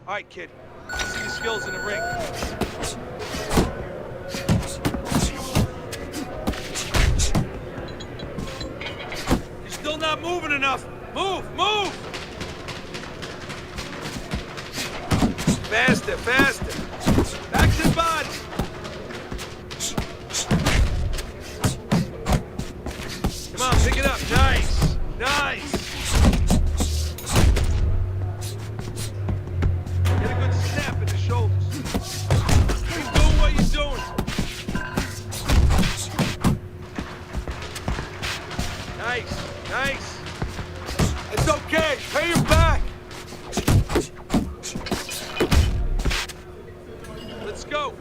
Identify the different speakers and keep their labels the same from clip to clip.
Speaker 1: All right, kid. See your skills in the ring. You're still not moving enough. Move, move! Faster, faster. Back to the body. Come on, pick it up. Nice, nice. Get a good snap in the shoulders. Keep doing what you're doing. Nice, nice. It's okay. Pay him back. Let's go.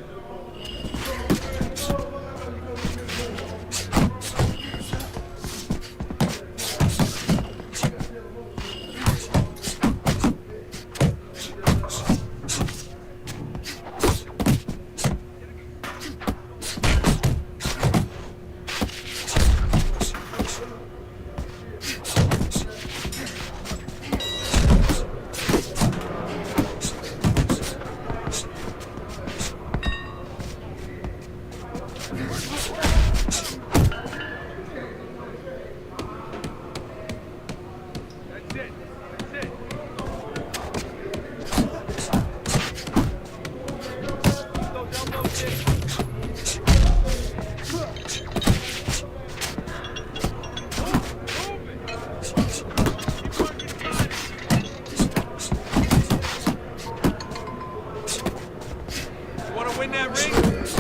Speaker 1: Win that ring,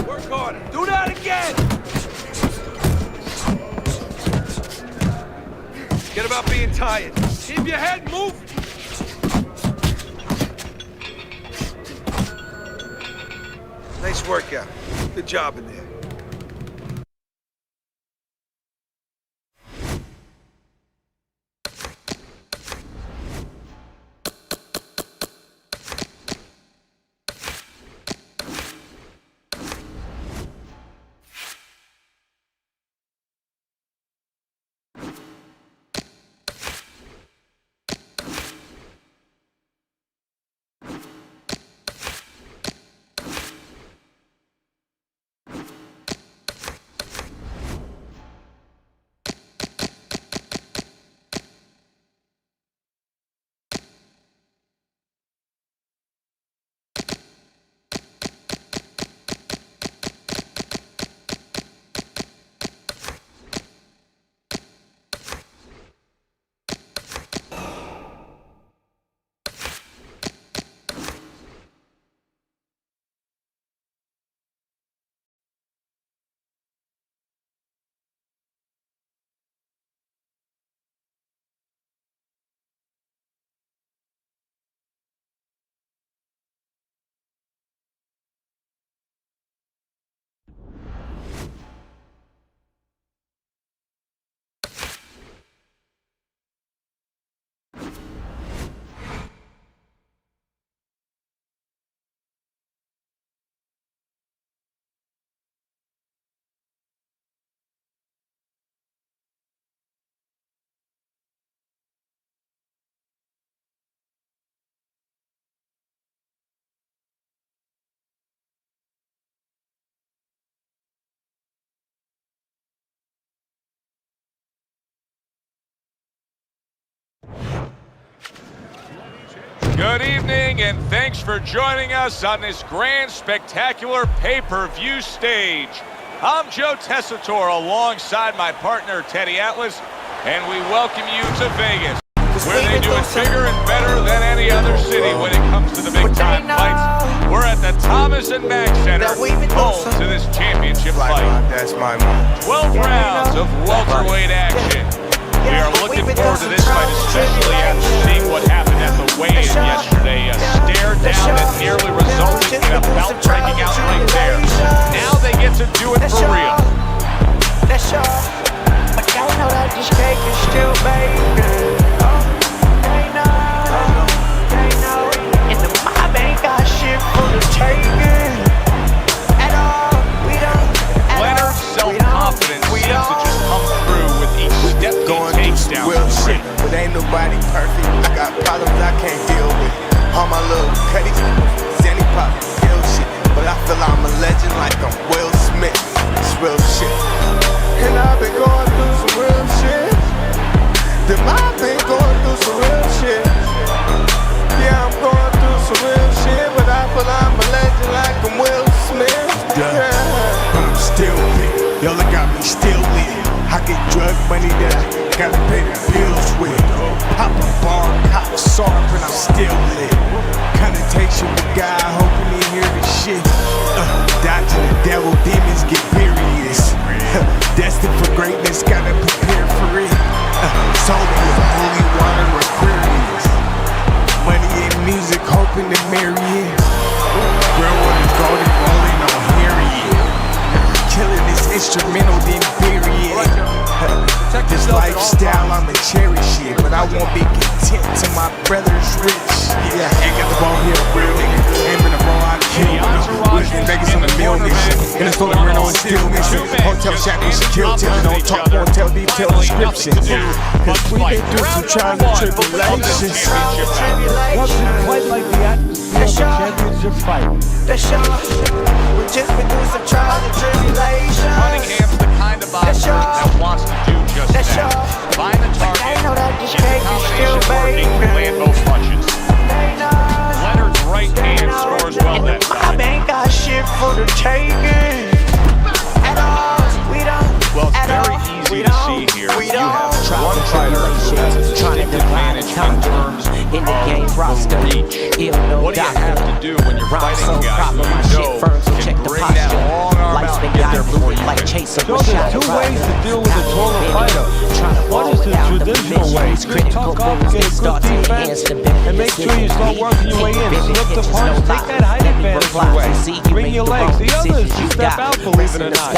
Speaker 1: work harder. Do that again! Forget about being tired. Keep your head moving. Nice workout. Good job in there. Good evening, and thanks for joining us on this grand, spectacular pay-per-view stage. I'm Joe Tessitore alongside my partner, Teddy Atlas, and we welcome you to Vegas, where they do it bigger and better than any other city when it comes to the big-time fights. We're at the Thomas & Mack Center, home to this championship fight. 12 rounds of welterweight action. We are looking forward to this fight, especially after seeing what happened at the weigh-in yesterday. A stare down that nearly resulted in a belt breaking out right there. Now they get to do it for real.
Speaker 2: That's all. But y'all know that this cake is still baking. They know. And the mob ain't got shit for the taking. At all. We don't.
Speaker 1: Leonard's self-confidence seems to just come through with each step he takes down the ring.
Speaker 3: But ain't nobody perfect. I got problems I can't deal with. All my little cutties, Zanny Pop, kill shit. But I feel I'm a legend like I'm Will Smith. It's real shit. And I've been going through some real shit. The mob been going through some real shit. Yeah, I'm going through some real shit. But I feel I'm a legend like I'm Will Smith. Yeah. I'm still big. Y'all got me still lit. I get drug money that I gotta pay the bills with. Pop a bar, cop soft, and I'm still lit. Connotation with God, hoping he hear the shit. Dodging the devil, demons get furious. Destined for greatness, gotta prepare for it. Sold with holy water, Aquarius. Money and music, hoping to marry it. Real one is golden, rolling on Harriet. Killing this instrumental, then bury it. This lifestyle, I'ma cherish it. But I won't be content till my brother's rich. Yeah, ain't got the ball here, real nigga. Aiming the ball, I kill nigga. Looking Vegas on the mill mission. In the stolen Renault and still missing. Hotel shack, we should kill till don't talk, won't tell detailed descriptions. Cause we been through some trials and tribulations.
Speaker 4: Wasn't quite like the atmosphere of a championship fight.
Speaker 2: That's all. We just been through some trials and tribulations.
Speaker 1: Cunningham's the kind of boxer that wants to do just
Speaker 2: That's
Speaker 1: that.
Speaker 2: all.
Speaker 1: Find the target,
Speaker 2: They know that this
Speaker 1: get the
Speaker 2: cake is still
Speaker 1: combination working,
Speaker 2: baking.
Speaker 1: land both punches.
Speaker 2: They know.
Speaker 1: Leonard's right hand scores well
Speaker 2: And
Speaker 1: that
Speaker 2: the mob
Speaker 1: time.
Speaker 2: ain't got shit for the taking. At all. We don't.
Speaker 1: Well, it's
Speaker 2: At
Speaker 1: very
Speaker 2: all.
Speaker 1: easy
Speaker 2: We
Speaker 1: to
Speaker 2: don't.
Speaker 1: see here.
Speaker 2: We
Speaker 1: You have
Speaker 2: don't.
Speaker 1: one fighter who has a
Speaker 5: trying to
Speaker 1: distinct
Speaker 5: divide
Speaker 1: advantage in
Speaker 5: time
Speaker 1: terms
Speaker 5: in the game
Speaker 1: of
Speaker 5: roster.
Speaker 1: the reach. What do you have to do when you're fighting a guy who you know can bring that long arm out and get there before you
Speaker 5: like
Speaker 1: can?
Speaker 5: chasing
Speaker 4: So there's two ways to deal with a taller fighter. One is the traditional way. You tuck up, get a good defense, and make sure you start working your way in. Slip the punch, take that height advantage away. Bring your legs. The other is you step out, believe it or not.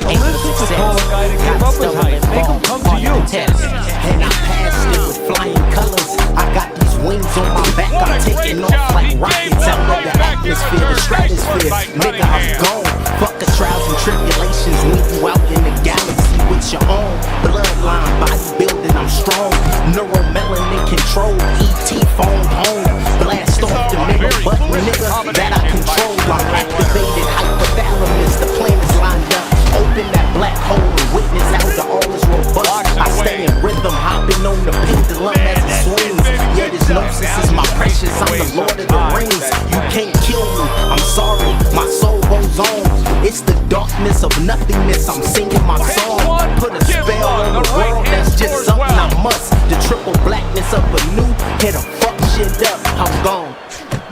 Speaker 4: Elicit the taller guy to give up his height. Make him come to you.
Speaker 5: And I passed it with flying colors. I got these wings on my back. I'm taking off like rockets out of the atmosphere, the stratosphere. Nigga, I'm gone. Fuck the trials and tribulations. Leave you out in the galaxy with your own bloodline, bodybuilding. I'm strong. Neuromelanin control. ET phone home. Blast off the middle button, nigga, that I control. I'm activated hypothalamus. The planets lined up. Open that black hole and witness how the all is robust. I stay in rhythm, hopping on the pendulum as it swings. Yeah, this gnosis is my precious. I'm the Lord of the Rings. You can't kill me. I'm sorry, my soul goes on. It's the darkness of nothingness. I'm singing my song. Put a spell on the world. That's just something I must. The triple blackness of a new hit a fuck shit up. I'm gone.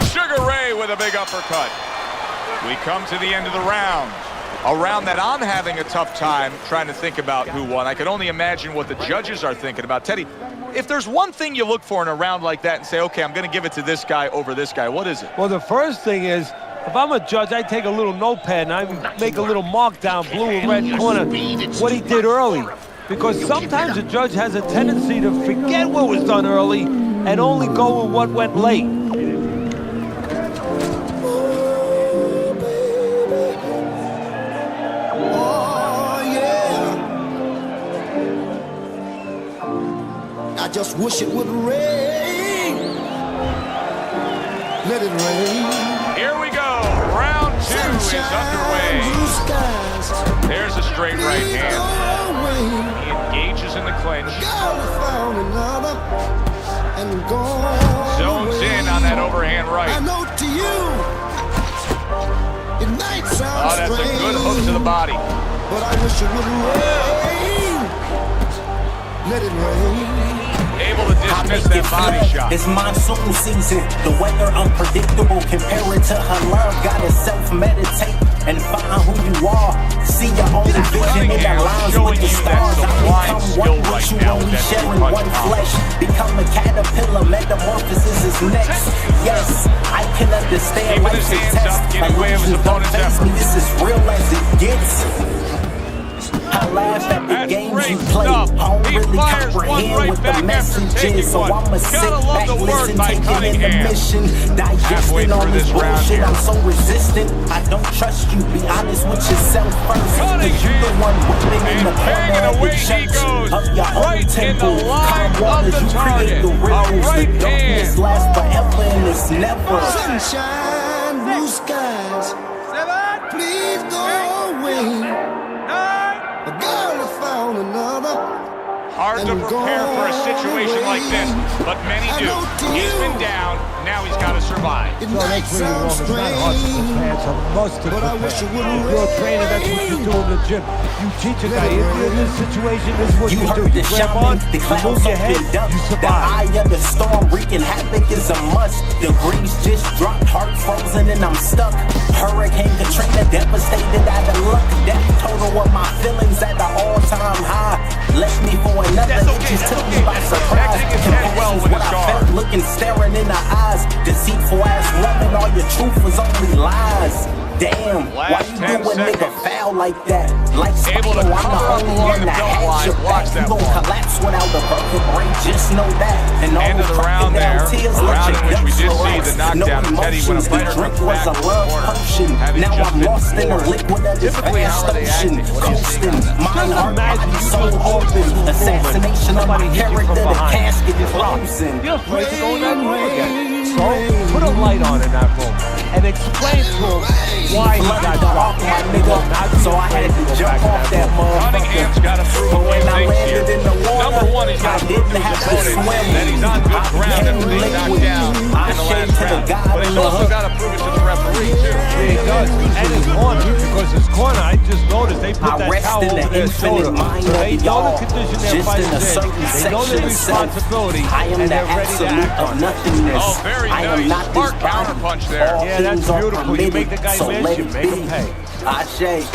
Speaker 1: Sugar Ray with a big uppercut. We come to the end of the round. A round that I'm having a tough time trying to think about who won. I can only imagine what the judges are thinking about. Teddy, if there's one thing you look for in a round like that and say, okay, I'm going to give it to this guy over this guy, what is it?
Speaker 4: Well, the first thing is, if I'm a judge, I take a little notepad and I make a little mark down, blue and red corner, what he did early. Because sometimes a judge has a tendency to forget what was done early and only go with what went late.
Speaker 6: I just wish it would rain. Let it rain.
Speaker 1: Here we go. Round two is underway. There's a straight right hand. He engages in the clinch. zones in on that overhand
Speaker 6: I
Speaker 1: right.
Speaker 6: know to you, it might sound
Speaker 1: Oh, that's a good hook to the body.
Speaker 6: but I wish it would rain. Let it rain.
Speaker 1: Able to dismiss that body shot.
Speaker 5: It's monsoon season, the weather unpredictable. Compare it to her love, gotta self-meditate and find who you are. See your own vision in the lines with the stars. I become one with you when we sharing one flesh. Become a caterpillar, metamorphosis is next. Yes, I can understand life's a test. Illusions don't face me, this is real as it gets. I laugh at the games you play. I don't really comprehend what the message is. So I'ma sit back, listen, taking in the mission. Digesting all this bullshit, I'm so resistant. I don't trust you, be honest with yourself first. Cause you the one whipping in the corner of the church of your own temple. Calm waters, you create the ripples. The darkness lasts forever and it's never.
Speaker 6: Sunshine, blue skies, please go away. A girl has found another.
Speaker 1: Hard to prepare for a situation like this, but many do. He's been down, now he's got to survive.
Speaker 6: It
Speaker 4: So
Speaker 6: might
Speaker 4: that's really wrong.
Speaker 6: sound
Speaker 4: It's not hard to prepare. It's a must to
Speaker 6: but I
Speaker 4: prepare.
Speaker 6: wish it
Speaker 4: If
Speaker 6: wouldn't
Speaker 4: you're a trainer, that's what you do in the gym. You teach a guy, if you're in this situation, this is what
Speaker 5: You
Speaker 4: you do.
Speaker 5: heard the
Speaker 4: You grab
Speaker 5: shaman,
Speaker 4: on,
Speaker 5: the
Speaker 4: you
Speaker 5: clouds
Speaker 4: move your head,
Speaker 5: opened up.
Speaker 4: you
Speaker 5: The
Speaker 4: survive.
Speaker 5: eye of the storm wreaking havoc is a must. Degrees just dropped, heart frozen and I'm stuck. Hurricane Katrina devastated out of luck. Death total of my feelings at the all-time high. Left me for another,
Speaker 1: That's
Speaker 5: it
Speaker 1: okay,
Speaker 5: just
Speaker 1: that's
Speaker 5: took me
Speaker 1: okay.
Speaker 5: by surprise.
Speaker 1: Protecting his head well
Speaker 5: Compassion's
Speaker 1: with
Speaker 5: what
Speaker 1: his
Speaker 5: I
Speaker 1: guard.
Speaker 5: felt, looking, staring in the eyes. Deceitful ass woman, all your truth was only lies. Damn, why
Speaker 1: Last
Speaker 5: you
Speaker 1: 10
Speaker 5: do a nigga
Speaker 1: seconds.
Speaker 5: foul like that? Like
Speaker 1: Able to
Speaker 5: Spino, I'm
Speaker 1: cover
Speaker 5: the
Speaker 1: up
Speaker 5: only
Speaker 1: along
Speaker 5: one
Speaker 1: the
Speaker 5: that
Speaker 1: belt
Speaker 5: has
Speaker 1: line.
Speaker 5: your
Speaker 1: Watch
Speaker 5: back.
Speaker 1: that
Speaker 5: You gon'
Speaker 1: ball.
Speaker 5: collapse without the vertebrae, just know that. And all
Speaker 1: End of the
Speaker 5: those
Speaker 1: round there.
Speaker 5: tears
Speaker 1: A
Speaker 5: let
Speaker 1: round
Speaker 5: your
Speaker 1: in which we
Speaker 5: guts
Speaker 1: did see
Speaker 5: relax.
Speaker 1: the knockdown
Speaker 5: No
Speaker 1: of Teddy when a
Speaker 5: emotions,
Speaker 1: fighter
Speaker 5: the drink
Speaker 1: comes
Speaker 5: was
Speaker 1: back
Speaker 5: a
Speaker 1: from the
Speaker 5: love
Speaker 1: corner,
Speaker 5: potion.
Speaker 1: having
Speaker 5: Now
Speaker 1: just
Speaker 5: I'm
Speaker 1: been
Speaker 5: lost in the
Speaker 1: floored.
Speaker 5: liquid of this
Speaker 1: Typically, how
Speaker 5: vast
Speaker 1: are they
Speaker 5: ocean.
Speaker 1: acting? What do you think
Speaker 5: Coasting,
Speaker 1: on that?
Speaker 5: mind, heart,
Speaker 4: imagine
Speaker 5: body,
Speaker 4: you
Speaker 5: soul
Speaker 4: just
Speaker 5: open.
Speaker 4: moving
Speaker 5: Assassination of
Speaker 4: somebody
Speaker 5: my
Speaker 4: hit you from
Speaker 5: character, the
Speaker 4: behind.
Speaker 5: casket
Speaker 4: You're
Speaker 5: closing.
Speaker 4: You're afraid to go in that room again. So put a light on in that room and explain to him why he got dropped.
Speaker 5: My nigga, so I had to jump off that
Speaker 1: Cunningham's
Speaker 5: motherfucker.
Speaker 1: got to prove
Speaker 5: But
Speaker 1: a
Speaker 5: when
Speaker 1: few
Speaker 5: I
Speaker 1: things
Speaker 5: landed
Speaker 1: here.
Speaker 5: in the water,
Speaker 1: Number one, he's got
Speaker 5: I
Speaker 1: to prove
Speaker 5: didn't
Speaker 1: to his
Speaker 5: have to
Speaker 1: opponent
Speaker 5: swim.
Speaker 1: that he's on good ground after being knocked down in the last round. But he's also got to prove it to the referee, too.
Speaker 4: He does. And his corner, because his corner, I just noticed they put
Speaker 5: I
Speaker 4: that
Speaker 5: rest
Speaker 4: towel
Speaker 5: in the
Speaker 4: over their
Speaker 5: infinite
Speaker 4: shoulder.
Speaker 5: mind
Speaker 4: So
Speaker 5: of
Speaker 4: they know
Speaker 5: y'all.
Speaker 4: the condition their
Speaker 5: Just
Speaker 4: fighter's
Speaker 5: in a certain
Speaker 4: in. They know their
Speaker 5: section of self.
Speaker 4: responsibility,
Speaker 5: I am
Speaker 4: and
Speaker 5: the
Speaker 4: they're ready to
Speaker 5: absolute
Speaker 4: act on
Speaker 5: of
Speaker 4: it.
Speaker 5: nothingness.
Speaker 1: Oh, very
Speaker 5: I am
Speaker 1: nice.
Speaker 5: not
Speaker 1: Smart
Speaker 5: this body.
Speaker 1: counterpunch there.
Speaker 5: All
Speaker 4: Yeah, that's
Speaker 5: things are
Speaker 4: beautiful. You make the guy
Speaker 5: so
Speaker 4: miss,
Speaker 5: let
Speaker 4: you
Speaker 5: it
Speaker 4: make him
Speaker 5: be.
Speaker 4: pay.
Speaker 5: Ashe.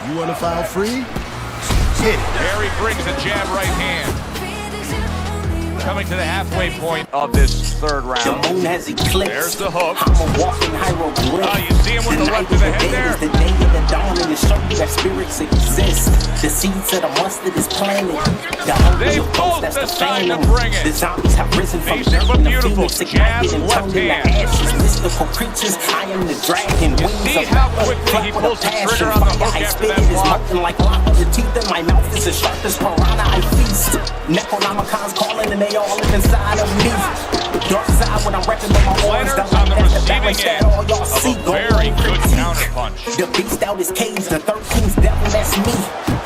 Speaker 6: You want to file free? Hit it.
Speaker 1: Barry brings the jab right hand. Coming to the halfway point of this third
Speaker 5: The
Speaker 1: round.
Speaker 5: moon has eclipsed.
Speaker 1: There's the hook.
Speaker 5: I'm a walking hieroglyph.
Speaker 1: Oh, you see him with the
Speaker 5: night
Speaker 1: left of the
Speaker 5: is
Speaker 1: head
Speaker 5: dead
Speaker 1: there?
Speaker 5: is the day of the dawn, and it shows you that spirits exist. The seeds of the mustard is planted. The hunger
Speaker 1: They
Speaker 5: of
Speaker 1: both
Speaker 5: ghosts, that's the
Speaker 1: decide to
Speaker 5: phantom.
Speaker 1: bring it.
Speaker 5: The zombies have risen from
Speaker 1: Basic
Speaker 5: dirt,
Speaker 1: but
Speaker 5: and the
Speaker 1: beautiful.
Speaker 5: phoenix ignited
Speaker 1: Jab,
Speaker 5: and
Speaker 1: left
Speaker 5: turned into
Speaker 1: hand.
Speaker 5: ashes. Mystical creatures, I am the dragon.
Speaker 1: You
Speaker 5: Wings
Speaker 1: see
Speaker 5: of
Speaker 1: how
Speaker 5: metal,
Speaker 1: quickly
Speaker 5: fleck
Speaker 1: he
Speaker 5: with a
Speaker 1: pulls the
Speaker 5: passion.
Speaker 1: trigger on the
Speaker 5: Fire,
Speaker 1: hook
Speaker 5: I
Speaker 1: after
Speaker 5: spit
Speaker 1: that
Speaker 5: it is
Speaker 1: block.
Speaker 5: molten like lava. The teeth in my mouth is as sharp as piranha. I feast. Necronomicons calling and they all live inside of me. Dark side when I'm rapping with my horns.
Speaker 1: Leonard's on the receiving end
Speaker 5: All y'all
Speaker 1: of
Speaker 5: see,
Speaker 1: a
Speaker 5: go
Speaker 1: very
Speaker 5: on,
Speaker 1: good
Speaker 5: critique.
Speaker 1: counterpunch.
Speaker 5: The beast out his cage, the 13th devil, that's me.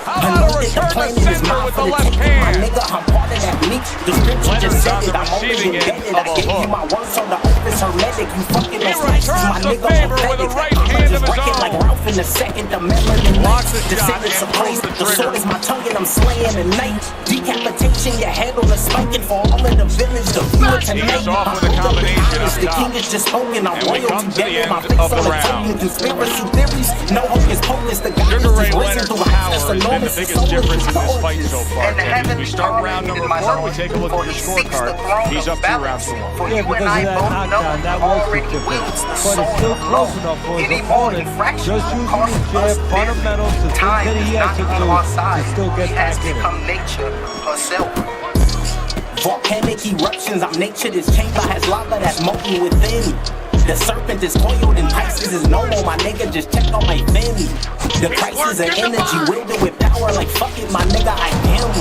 Speaker 1: How
Speaker 5: I
Speaker 1: about
Speaker 5: know
Speaker 1: a
Speaker 5: that the
Speaker 1: return to
Speaker 5: planet is
Speaker 1: sender
Speaker 5: mine
Speaker 1: with
Speaker 5: for
Speaker 1: the
Speaker 5: the
Speaker 1: left
Speaker 5: taking. My
Speaker 1: hand?
Speaker 5: nigga, I'm part of that leak. The scripture
Speaker 1: Leonard's
Speaker 5: just said
Speaker 1: on the
Speaker 5: it, I'm only
Speaker 1: receiving end
Speaker 5: indebted.
Speaker 1: of
Speaker 5: I
Speaker 1: a
Speaker 5: gave you
Speaker 1: hook.
Speaker 5: my words on the office hermetic. You fucking
Speaker 1: He
Speaker 5: those slices, my
Speaker 1: returns the
Speaker 5: nigga,
Speaker 1: favor with a
Speaker 5: pathetic.
Speaker 1: right
Speaker 5: I'ma
Speaker 1: hand
Speaker 5: just
Speaker 1: of his
Speaker 5: wreck it like
Speaker 1: own.
Speaker 5: Ralph in the second, the melanin
Speaker 1: Blocks
Speaker 5: lights.
Speaker 1: the
Speaker 5: The
Speaker 1: shot
Speaker 5: sentence
Speaker 1: and
Speaker 5: of
Speaker 1: pulls
Speaker 5: praise.
Speaker 1: the
Speaker 5: The sword
Speaker 1: trigger.
Speaker 5: is my tongue and I'm slaying at night. Decapitation, your head on the spiking for all of the village. The viewer tonight.
Speaker 1: He's off
Speaker 5: I'm
Speaker 1: with a
Speaker 5: older than
Speaker 1: combination
Speaker 5: honest.
Speaker 1: up
Speaker 5: The
Speaker 1: top.
Speaker 5: king is just spoken. I'm
Speaker 1: And we
Speaker 5: royalty.
Speaker 1: come to the
Speaker 5: Dead
Speaker 1: end
Speaker 5: my face
Speaker 1: of the
Speaker 5: on the
Speaker 1: round.
Speaker 5: Tony. Conspiracy theories. No hocus pocus. The goddess
Speaker 1: Sugar Ray
Speaker 5: is risen
Speaker 1: Leonard's
Speaker 5: through
Speaker 1: power
Speaker 5: heights
Speaker 1: has
Speaker 5: that's
Speaker 1: been the
Speaker 5: enormous.
Speaker 1: biggest difference in this fight so far, Teddy. We start round number 4, we take a look at your scorecard. He's up 2 rounds to 1.
Speaker 4: Yeah, because of that knockdown, that was the difference. But it's still close enough for his opponent, just using his jab, fundamentals, the things that he has to do to still get back in it.
Speaker 5: nature herself. Volcanic eruptions, I'm nature. This chamber has lava that's molten within. The serpent is coiled and Pisces is normal. My nigga, just check on my fin. The crisis of energy wielded with power like fuck it, my nigga, I am.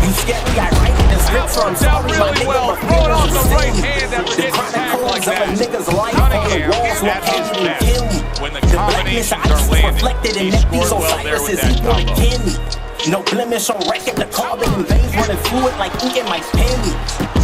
Speaker 5: You scary, I write it in script, so I'm
Speaker 1: Works out
Speaker 5: sorry, my
Speaker 1: really
Speaker 5: nigga,
Speaker 1: well.
Speaker 5: but
Speaker 1: Throwing off
Speaker 5: fear is
Speaker 1: the
Speaker 5: a
Speaker 1: right
Speaker 5: sin.
Speaker 1: hand after
Speaker 5: The
Speaker 1: getting tagged
Speaker 5: chronicles
Speaker 1: like
Speaker 5: of a
Speaker 1: that.
Speaker 5: nigga's life on the
Speaker 1: Cunningham
Speaker 5: walls
Speaker 1: is at his
Speaker 5: located in
Speaker 1: best
Speaker 5: him.
Speaker 1: when the
Speaker 5: The blackness
Speaker 1: combinations
Speaker 5: of
Speaker 1: are
Speaker 5: ice is
Speaker 1: landing.
Speaker 5: reflected in
Speaker 1: He
Speaker 5: that
Speaker 1: scored
Speaker 5: piece
Speaker 1: well there
Speaker 5: Osiris
Speaker 1: with
Speaker 5: is
Speaker 1: that
Speaker 5: equal to
Speaker 1: combo.
Speaker 5: kin. No blemish on record, the carbon and veins running fluid like ink in my pen.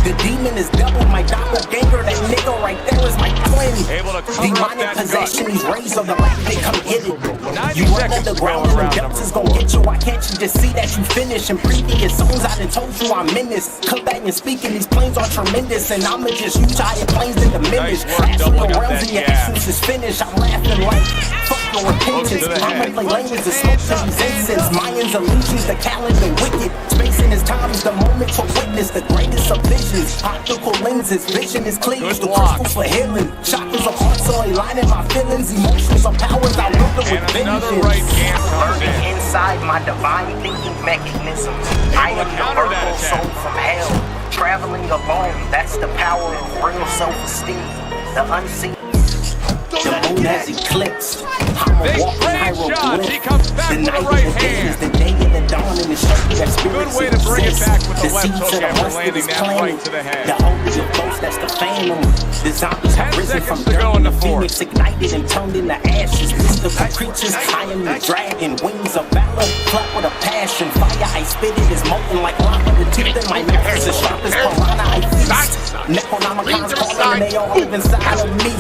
Speaker 5: The demon is double my doppelganger, that nigga right there is my twin.
Speaker 1: Able to cover up
Speaker 5: Demonic
Speaker 1: that
Speaker 5: possession,
Speaker 1: gut.
Speaker 5: these rays of the light, they come get it.
Speaker 1: 90
Speaker 5: You run
Speaker 1: seconds
Speaker 5: underground
Speaker 1: to go
Speaker 5: and the
Speaker 1: around
Speaker 5: depths is gon' get you. Why can't you just see that you finish? In previous songs I done told you I'm in this. Come back and speaking, these planes are tremendous, and I'ma just use higher planes than diminish.
Speaker 1: Nice work, doubling
Speaker 5: Astral
Speaker 1: up
Speaker 5: realms
Speaker 1: that
Speaker 5: and your
Speaker 1: gas.
Speaker 5: essence is finished. I'm laughing like fuck your repentance.
Speaker 1: to the
Speaker 5: I'ma
Speaker 1: head.
Speaker 5: play language that smoke to these incense. Mayans illusions, the calendar wicked. Space and his time is the moment to witness the greatest of visions. Optical lenses, vision is clear.
Speaker 1: Good
Speaker 5: The
Speaker 1: block.
Speaker 5: crystals for healing. Chakras of heart, so aligning my feelings. Emotions of powers, I wield them with
Speaker 1: And another
Speaker 5: vengeance.
Speaker 1: right hand comes
Speaker 2: Learning
Speaker 1: in.
Speaker 2: inside my divine thinking mechanisms. I
Speaker 1: Able
Speaker 2: am
Speaker 1: to
Speaker 2: the
Speaker 1: counter that
Speaker 2: verbal
Speaker 1: attack.
Speaker 2: soul from hell. Traveling alone, that's the power of real self-esteem. The unseen.
Speaker 5: The moon has eclipsed. I'm a
Speaker 1: Big
Speaker 5: walking
Speaker 1: straight shots. He
Speaker 5: hieroglyph.
Speaker 1: comes back
Speaker 5: The
Speaker 1: with the
Speaker 5: night
Speaker 1: right
Speaker 5: and the day
Speaker 1: hand.
Speaker 5: is the day and the dawn and the shape that
Speaker 1: Good
Speaker 5: spirits
Speaker 1: way to bring it
Speaker 5: exist.
Speaker 1: back with the
Speaker 5: The
Speaker 1: left
Speaker 5: seeds
Speaker 1: hook
Speaker 5: of the
Speaker 1: after
Speaker 5: mustard
Speaker 1: landing
Speaker 5: is
Speaker 1: that
Speaker 5: planted.
Speaker 1: right to the head.
Speaker 5: The holy of ghosts, that's the phantom. The zombies
Speaker 1: 10
Speaker 5: have risen from
Speaker 1: seconds to go
Speaker 5: dirt
Speaker 1: in
Speaker 5: and
Speaker 1: the
Speaker 5: the
Speaker 1: fourth.
Speaker 5: phoenix ignited and turned into ashes. Mystical creatures, I am the dragon. Wings of valor, flat with a passion. Fire, I spit it is molten like lava. The tooth in my mouth is as sharp as piranha. I feast. Necronomicons calling and they all live inside of me.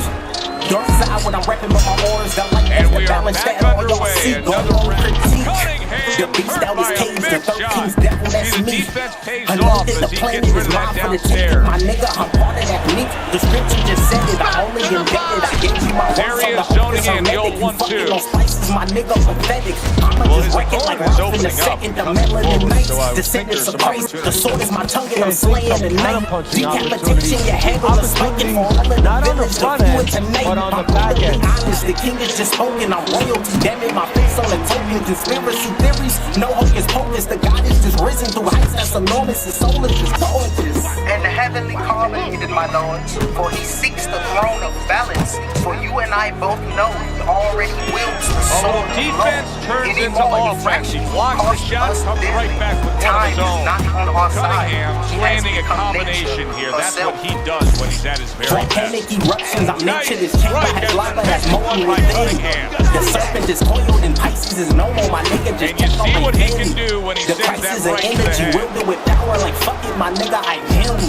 Speaker 5: Dark side when I'm rapping with my orders, the light
Speaker 1: And
Speaker 5: is
Speaker 1: we
Speaker 5: the
Speaker 1: are
Speaker 5: balance
Speaker 1: back
Speaker 5: that all y'all
Speaker 1: underway.
Speaker 5: see. Go
Speaker 1: Another
Speaker 5: on
Speaker 1: round.
Speaker 5: critique.
Speaker 1: Cunningham
Speaker 5: The beast out his
Speaker 1: by a
Speaker 5: cage, the
Speaker 1: big
Speaker 5: 13's
Speaker 1: shot.
Speaker 5: devil, that's
Speaker 1: See, the
Speaker 5: me.
Speaker 1: defense pays
Speaker 5: Anointed
Speaker 1: off
Speaker 5: the
Speaker 1: as he
Speaker 5: planet
Speaker 1: gets rid
Speaker 5: is
Speaker 1: of that
Speaker 5: mine for the
Speaker 1: downstairs.
Speaker 5: taking. My nigga, I'm part of that meat. The scripture just said it. I'm only indebted. I gave you my
Speaker 1: There
Speaker 5: words
Speaker 1: he
Speaker 5: on the
Speaker 1: is, zoning
Speaker 5: hopeless
Speaker 1: in, the
Speaker 5: hermetic.
Speaker 1: old
Speaker 5: You
Speaker 1: 1-2.
Speaker 5: fucking on spices, my nigga, pathetic. I'ma
Speaker 1: Well,
Speaker 5: just
Speaker 1: his
Speaker 5: wreck it like
Speaker 1: opponent is
Speaker 5: Ralph in the
Speaker 1: opening up.
Speaker 5: second. The
Speaker 1: Coming
Speaker 5: melanin
Speaker 1: forward,
Speaker 5: nights,
Speaker 1: so I would think
Speaker 5: descendants
Speaker 1: there's
Speaker 5: of
Speaker 1: some
Speaker 5: Christ. The sword is my tongue and I'm
Speaker 4: Yeah,
Speaker 5: slaying
Speaker 4: some
Speaker 5: the night.
Speaker 4: counterpunching
Speaker 5: Decapitation, your handle is spiking for all of the
Speaker 4: Not on the
Speaker 5: village.
Speaker 4: front
Speaker 5: The
Speaker 4: end,
Speaker 5: fluid tonight.
Speaker 4: but on the
Speaker 5: I'm
Speaker 4: back
Speaker 5: brutally
Speaker 4: end.
Speaker 5: honest. The king is just spoken. I'm royalty. Damn it, my face on the token. Conspiracy theories. No hocus pocus. The God is just risen through heights that's enormous. His soul is just gorgeous.
Speaker 2: And the heavenly carbon, my lord, for he seeks the throne of balance. For you and I both know he already wills the
Speaker 1: A
Speaker 2: soul
Speaker 1: little
Speaker 2: of
Speaker 1: defense
Speaker 2: love.
Speaker 1: turns
Speaker 2: Any
Speaker 1: into
Speaker 2: more
Speaker 1: offense. He
Speaker 2: infraction
Speaker 1: blocks the
Speaker 2: costs
Speaker 1: shot,
Speaker 2: us
Speaker 1: comes right
Speaker 2: dearly.
Speaker 1: back with one of
Speaker 2: Time
Speaker 1: his
Speaker 2: is
Speaker 1: own.
Speaker 2: not on our side.
Speaker 1: Cunningham's
Speaker 2: He has
Speaker 1: landing a
Speaker 2: become
Speaker 1: combination
Speaker 2: nature
Speaker 1: here. That's
Speaker 2: herself.
Speaker 1: what he does when he's at his very best.
Speaker 5: Volcanic eruptions, I'm
Speaker 1: Nice
Speaker 5: nature. This chamber
Speaker 1: right
Speaker 5: has
Speaker 1: hand
Speaker 5: lava that's
Speaker 1: protection
Speaker 5: molten
Speaker 1: by
Speaker 5: within.
Speaker 1: Cunningham.
Speaker 5: The serpent is coiled and Pisces is no more. My nigga just
Speaker 1: And you
Speaker 5: kept on
Speaker 1: see
Speaker 5: my
Speaker 1: what he
Speaker 5: pen.
Speaker 1: can do when he
Speaker 5: The
Speaker 1: sends that
Speaker 5: crisis
Speaker 1: right
Speaker 5: of
Speaker 1: to the
Speaker 5: energy
Speaker 1: head.
Speaker 5: wielded with power like fuck it, my nigga, I am.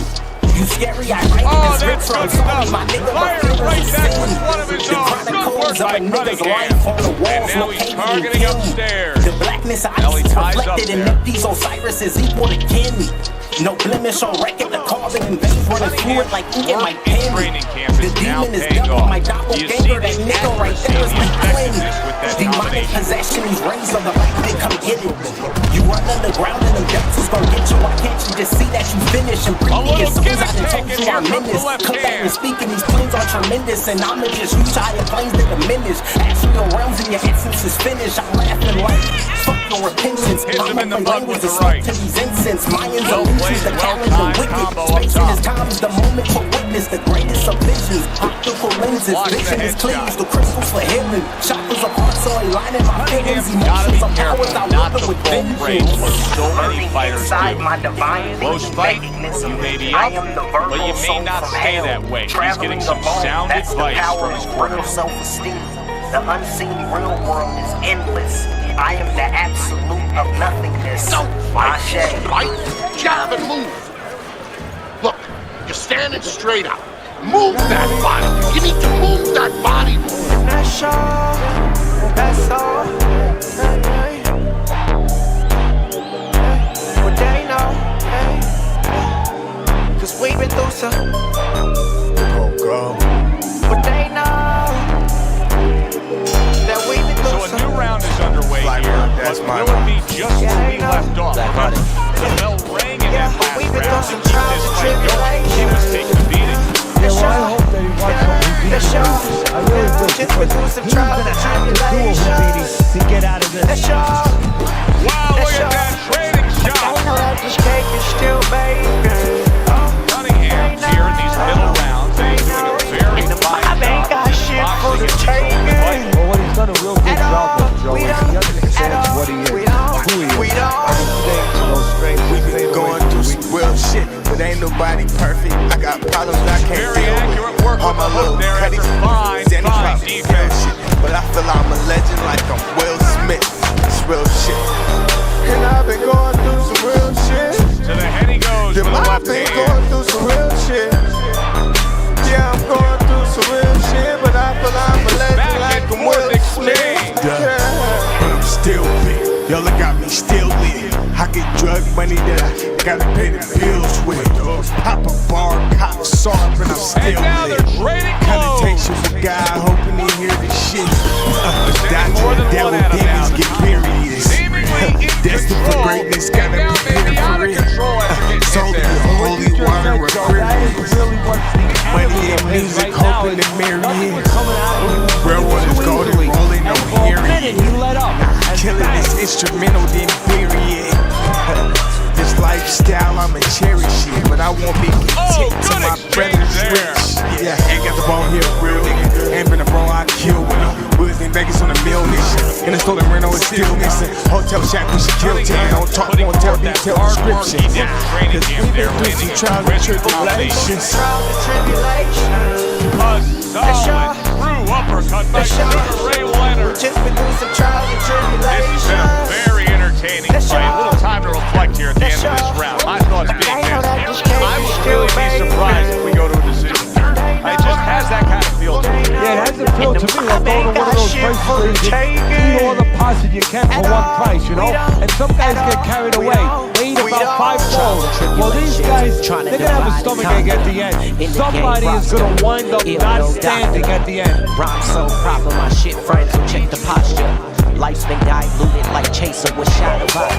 Speaker 5: You scary, I write
Speaker 1: Oh,
Speaker 5: the
Speaker 1: that's
Speaker 5: scripture. I'm
Speaker 1: good
Speaker 5: sorry,
Speaker 1: stuff.
Speaker 5: my nigga,
Speaker 1: Fired
Speaker 5: but
Speaker 1: right
Speaker 5: feelings
Speaker 1: back
Speaker 5: is
Speaker 1: with
Speaker 5: sin.
Speaker 1: one of his
Speaker 5: The
Speaker 1: own. Good
Speaker 5: chronicles
Speaker 1: work
Speaker 5: of
Speaker 1: by
Speaker 5: a nigga's
Speaker 1: Cunningham.
Speaker 5: life on the
Speaker 1: And
Speaker 5: walls
Speaker 1: now he's
Speaker 5: located in
Speaker 1: targeting
Speaker 5: Kim.
Speaker 1: upstairs.
Speaker 5: The blackness of
Speaker 1: Now he
Speaker 5: ice
Speaker 1: ties up
Speaker 5: reflected in
Speaker 1: there.
Speaker 5: Nephi's Osiris is equal to kin. No blemish on record, the carbon and veins running fluid like ink in my
Speaker 1: Work in
Speaker 5: pen.
Speaker 1: training camp
Speaker 5: The
Speaker 1: is now
Speaker 5: demon is
Speaker 1: paying
Speaker 5: double
Speaker 1: off.
Speaker 5: my
Speaker 1: Do you see
Speaker 5: doppelganger, that
Speaker 1: the
Speaker 5: nigga right
Speaker 1: accuracy,
Speaker 5: there is
Speaker 1: the
Speaker 5: my twin.
Speaker 1: effectiveness with that
Speaker 5: Demonic
Speaker 1: combination?
Speaker 5: possession, these rays of the light, they come get it. You run underground and the depths is gonna get you. Why can't you just see that you finish? And
Speaker 1: little
Speaker 5: previous songs
Speaker 1: give
Speaker 5: I
Speaker 1: and
Speaker 5: done
Speaker 1: take,
Speaker 5: told
Speaker 1: and
Speaker 5: you
Speaker 1: here
Speaker 5: I'm
Speaker 1: comes the
Speaker 5: menace.
Speaker 1: left
Speaker 5: Come back
Speaker 1: hand.
Speaker 5: and speaking, these planes are tremendous. And I'ma just use higher planes that diminish. Astral realms and your essence is finished. I'm laughing like fuck your repentance.
Speaker 1: Hits him
Speaker 5: I'ma
Speaker 1: in the
Speaker 5: play
Speaker 1: butt
Speaker 5: language
Speaker 1: with the
Speaker 5: to smoke
Speaker 1: right.
Speaker 5: to these incense. Mayans
Speaker 1: Well
Speaker 5: illusions,
Speaker 1: played,
Speaker 5: the calendar
Speaker 1: well-timed
Speaker 5: wicked.
Speaker 1: combo up
Speaker 5: Space in
Speaker 1: top.
Speaker 5: his time is the moment to witness the greatest of visions. Optical lenses,
Speaker 1: Blocks the
Speaker 5: vision is
Speaker 1: headshot.
Speaker 5: clear. The crystals for healing. Chakras of heart, so aligning my feelings.
Speaker 1: Cunningham's gotta be
Speaker 5: Emotions of
Speaker 1: careful
Speaker 5: powers, I
Speaker 1: not
Speaker 5: wield
Speaker 1: to
Speaker 5: them with
Speaker 1: fall prey to
Speaker 5: vengeance.
Speaker 1: what so many
Speaker 2: Learning
Speaker 1: fighters
Speaker 2: inside
Speaker 1: do.
Speaker 2: my divine
Speaker 1: Close
Speaker 2: thinking
Speaker 1: fight,
Speaker 2: mechanism.
Speaker 1: you may be
Speaker 2: I
Speaker 1: up,
Speaker 2: am the
Speaker 1: but
Speaker 2: verbal
Speaker 1: you may
Speaker 2: soul
Speaker 1: not
Speaker 2: from
Speaker 1: stay
Speaker 2: hell.
Speaker 1: that way. He's
Speaker 2: Traveling
Speaker 1: getting some
Speaker 2: alone,
Speaker 1: sound
Speaker 2: that's the
Speaker 1: advice
Speaker 2: power
Speaker 1: from his
Speaker 2: of
Speaker 1: corner.
Speaker 2: real self-esteem. The unseen real world is endless. I am the absolute of nothingness.
Speaker 7: Don't fight,
Speaker 2: Ashe.
Speaker 7: fight, jab and move. Look, you're standing straight up. Move that body. You need to move that body more.
Speaker 2: That's all. That's all. What they know. Cause we've been through some.
Speaker 3: Oh, God.
Speaker 2: What they know. That we've been
Speaker 1: So
Speaker 2: through
Speaker 1: a
Speaker 2: some.
Speaker 1: new round is underway
Speaker 3: Black
Speaker 1: here,
Speaker 3: Rock,
Speaker 1: but
Speaker 3: that's my
Speaker 1: will it be
Speaker 3: round.
Speaker 1: just
Speaker 2: Yeah,
Speaker 1: where
Speaker 2: I
Speaker 1: we
Speaker 2: know.
Speaker 1: left off? Remember, the bell rang in
Speaker 2: Yeah,
Speaker 1: that last
Speaker 2: we've been through
Speaker 1: round
Speaker 2: some
Speaker 1: to keep
Speaker 2: trials
Speaker 1: this
Speaker 2: and
Speaker 1: fight going. He was taking a beating.
Speaker 4: Yeah, well, I hope that he wants some
Speaker 2: That's
Speaker 4: Houdini.
Speaker 2: all.
Speaker 4: I really do,
Speaker 2: Just been through
Speaker 4: because
Speaker 2: some
Speaker 4: he's
Speaker 2: trials
Speaker 4: gonna
Speaker 2: and
Speaker 4: have to do a Houdini
Speaker 2: tribulations.
Speaker 4: to get out of this.
Speaker 2: That's all.
Speaker 1: Wow, look at that trading
Speaker 2: I
Speaker 1: shot.
Speaker 2: know that this cake is still baking.
Speaker 1: Cunningham's here in these middle rounds. He's doing a very fine
Speaker 2: I ain't
Speaker 1: job
Speaker 2: got shit for
Speaker 1: boxing
Speaker 2: the
Speaker 1: in these
Speaker 2: taking.
Speaker 1: open fights.
Speaker 4: Well, what he's done a real good
Speaker 2: At
Speaker 4: job
Speaker 2: all.
Speaker 4: with, Joe,
Speaker 2: We
Speaker 4: is
Speaker 2: don't.
Speaker 4: he understands
Speaker 2: At all.
Speaker 4: what he is,
Speaker 2: We don't.
Speaker 4: who he is.
Speaker 2: We don't.
Speaker 4: Understands those strengths.
Speaker 3: We be going through some real shit, but ain't nobody perfect. I got problems I can't
Speaker 1: Very
Speaker 3: deal
Speaker 1: accurate
Speaker 3: with.
Speaker 1: work
Speaker 3: All
Speaker 1: with
Speaker 3: my
Speaker 1: the hook
Speaker 3: little
Speaker 1: there
Speaker 3: cutties,
Speaker 1: after fine
Speaker 3: Zenny Pop,
Speaker 1: defense.
Speaker 3: real shit. But I feel I'm a legend like I'm Will Smith. It's real shit.
Speaker 2: And I've
Speaker 3: he still lit. I get drug money that I gotta pay the bills with. Pop a bar, cop soft, and I'm still
Speaker 1: And now
Speaker 3: lit.
Speaker 1: they're trading blows.
Speaker 3: Connotation for God, hoping he hear this shit.
Speaker 1: More than
Speaker 3: Dodging
Speaker 1: one
Speaker 3: devil
Speaker 1: out of
Speaker 3: demons
Speaker 1: bounds.
Speaker 3: get serious.
Speaker 1: Seemingly in
Speaker 3: Destined for
Speaker 1: control.
Speaker 3: greatness,
Speaker 1: And
Speaker 3: gotta
Speaker 1: now
Speaker 3: prepare
Speaker 1: maybe out
Speaker 3: for
Speaker 1: of
Speaker 3: it.
Speaker 1: control after getting hit
Speaker 3: Sold
Speaker 1: there.
Speaker 3: the holy water with
Speaker 4: That is
Speaker 3: privilege.
Speaker 4: really what's the
Speaker 3: Money
Speaker 4: enemy
Speaker 3: and
Speaker 4: of his
Speaker 3: music,
Speaker 4: right now.
Speaker 3: hoping to marry
Speaker 4: Nothing
Speaker 3: it.
Speaker 4: was coming out of him.
Speaker 3: Bro, what is
Speaker 4: Too
Speaker 3: golden
Speaker 4: easily.
Speaker 3: rolling, no
Speaker 4: And for a
Speaker 3: hearing.
Speaker 4: minute, he let up. And
Speaker 3: Killing
Speaker 4: bang.
Speaker 3: this instrumental, then bury it. This lifestyle, I'ma cherish it, but I won't be content
Speaker 1: good
Speaker 3: till my
Speaker 1: exchange
Speaker 3: brother's
Speaker 1: there.
Speaker 3: rich. Yeah, ain't got the ball here, real nigga. Ain't been a bro, I kill with him. We was in Vegas on a meal mission. In a stolen Renault, it's still missing. Hotel shack, we should kill 10. Don't talk, won't tell, detail descriptions.
Speaker 1: He did training
Speaker 3: Cause
Speaker 1: camp
Speaker 3: we've
Speaker 1: there,
Speaker 3: been through
Speaker 1: landing
Speaker 3: some
Speaker 1: in
Speaker 3: trials and
Speaker 1: great
Speaker 3: tribulations.
Speaker 2: Trials and tribulations.
Speaker 1: A solid true uppercut by Sugar Ray Leonard.
Speaker 2: Just been through some trials and
Speaker 1: This has been a
Speaker 2: tribulations.
Speaker 1: very entertaining fight. A little time to reflect here at the end of this round. My thoughts being this: I would really be surprised if we go to a decision. It just has that kind of feel to it.
Speaker 4: Yeah, it has a feel to me like going to one of those places where you can eat all the pasta you can for one price, you know? And some guys get carried away. They eat about 5 bowls. Well, these guys, they're going to have a stomachache at the end. Somebody is going to wind up not standing at the end.
Speaker 5: Rhyme so proper, my shit friends, so check the posture. Life's been diluted like chaser with shot of vodka.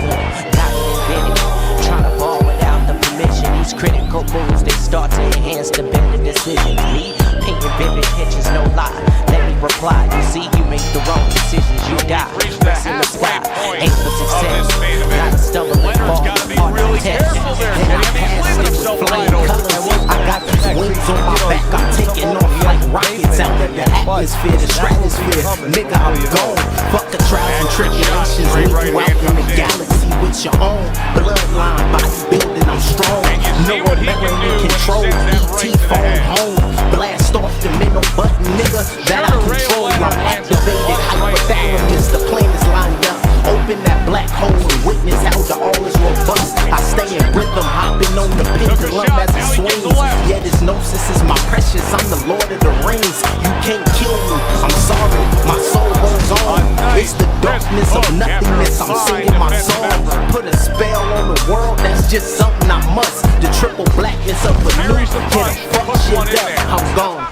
Speaker 5: Got it invented, trying to ball without the permission. These critical moves, they start to enhance the better decisions. Me, painting vivid pictures, no lie. Let me reply, you see, you make the wrong decisions, you die. Pressing the spot, aim for success. Gotta stumble and fall, hard to test. And I pass it with flame colors. I got these wings on my back, I'm taking off like rockets out of the atmosphere, the stratosphere. Nigga, I'm gone. Fuck the trials and tribulations, leave you out in the galaxy with your own bloodline, bodybuilding, I'm strong. No remembering control, ET phone home. Blast off the middle button, nigga, that I control. I'm activated, hypothalamus, the plan is lined up. Open that black hole and witness how the all is robust. I stay in rhythm, hopping on the pendulum as it swings. Yet his gnosis is my precious, I'm the Lord of the Rings. You can't kill me, I'm sorry, my soul goes on. It's the darkness of nothingness, I'm singing my song. Put a spell on the world, that's just something I must. The triple blackness of a new, get a fuck shit up, I'm gone.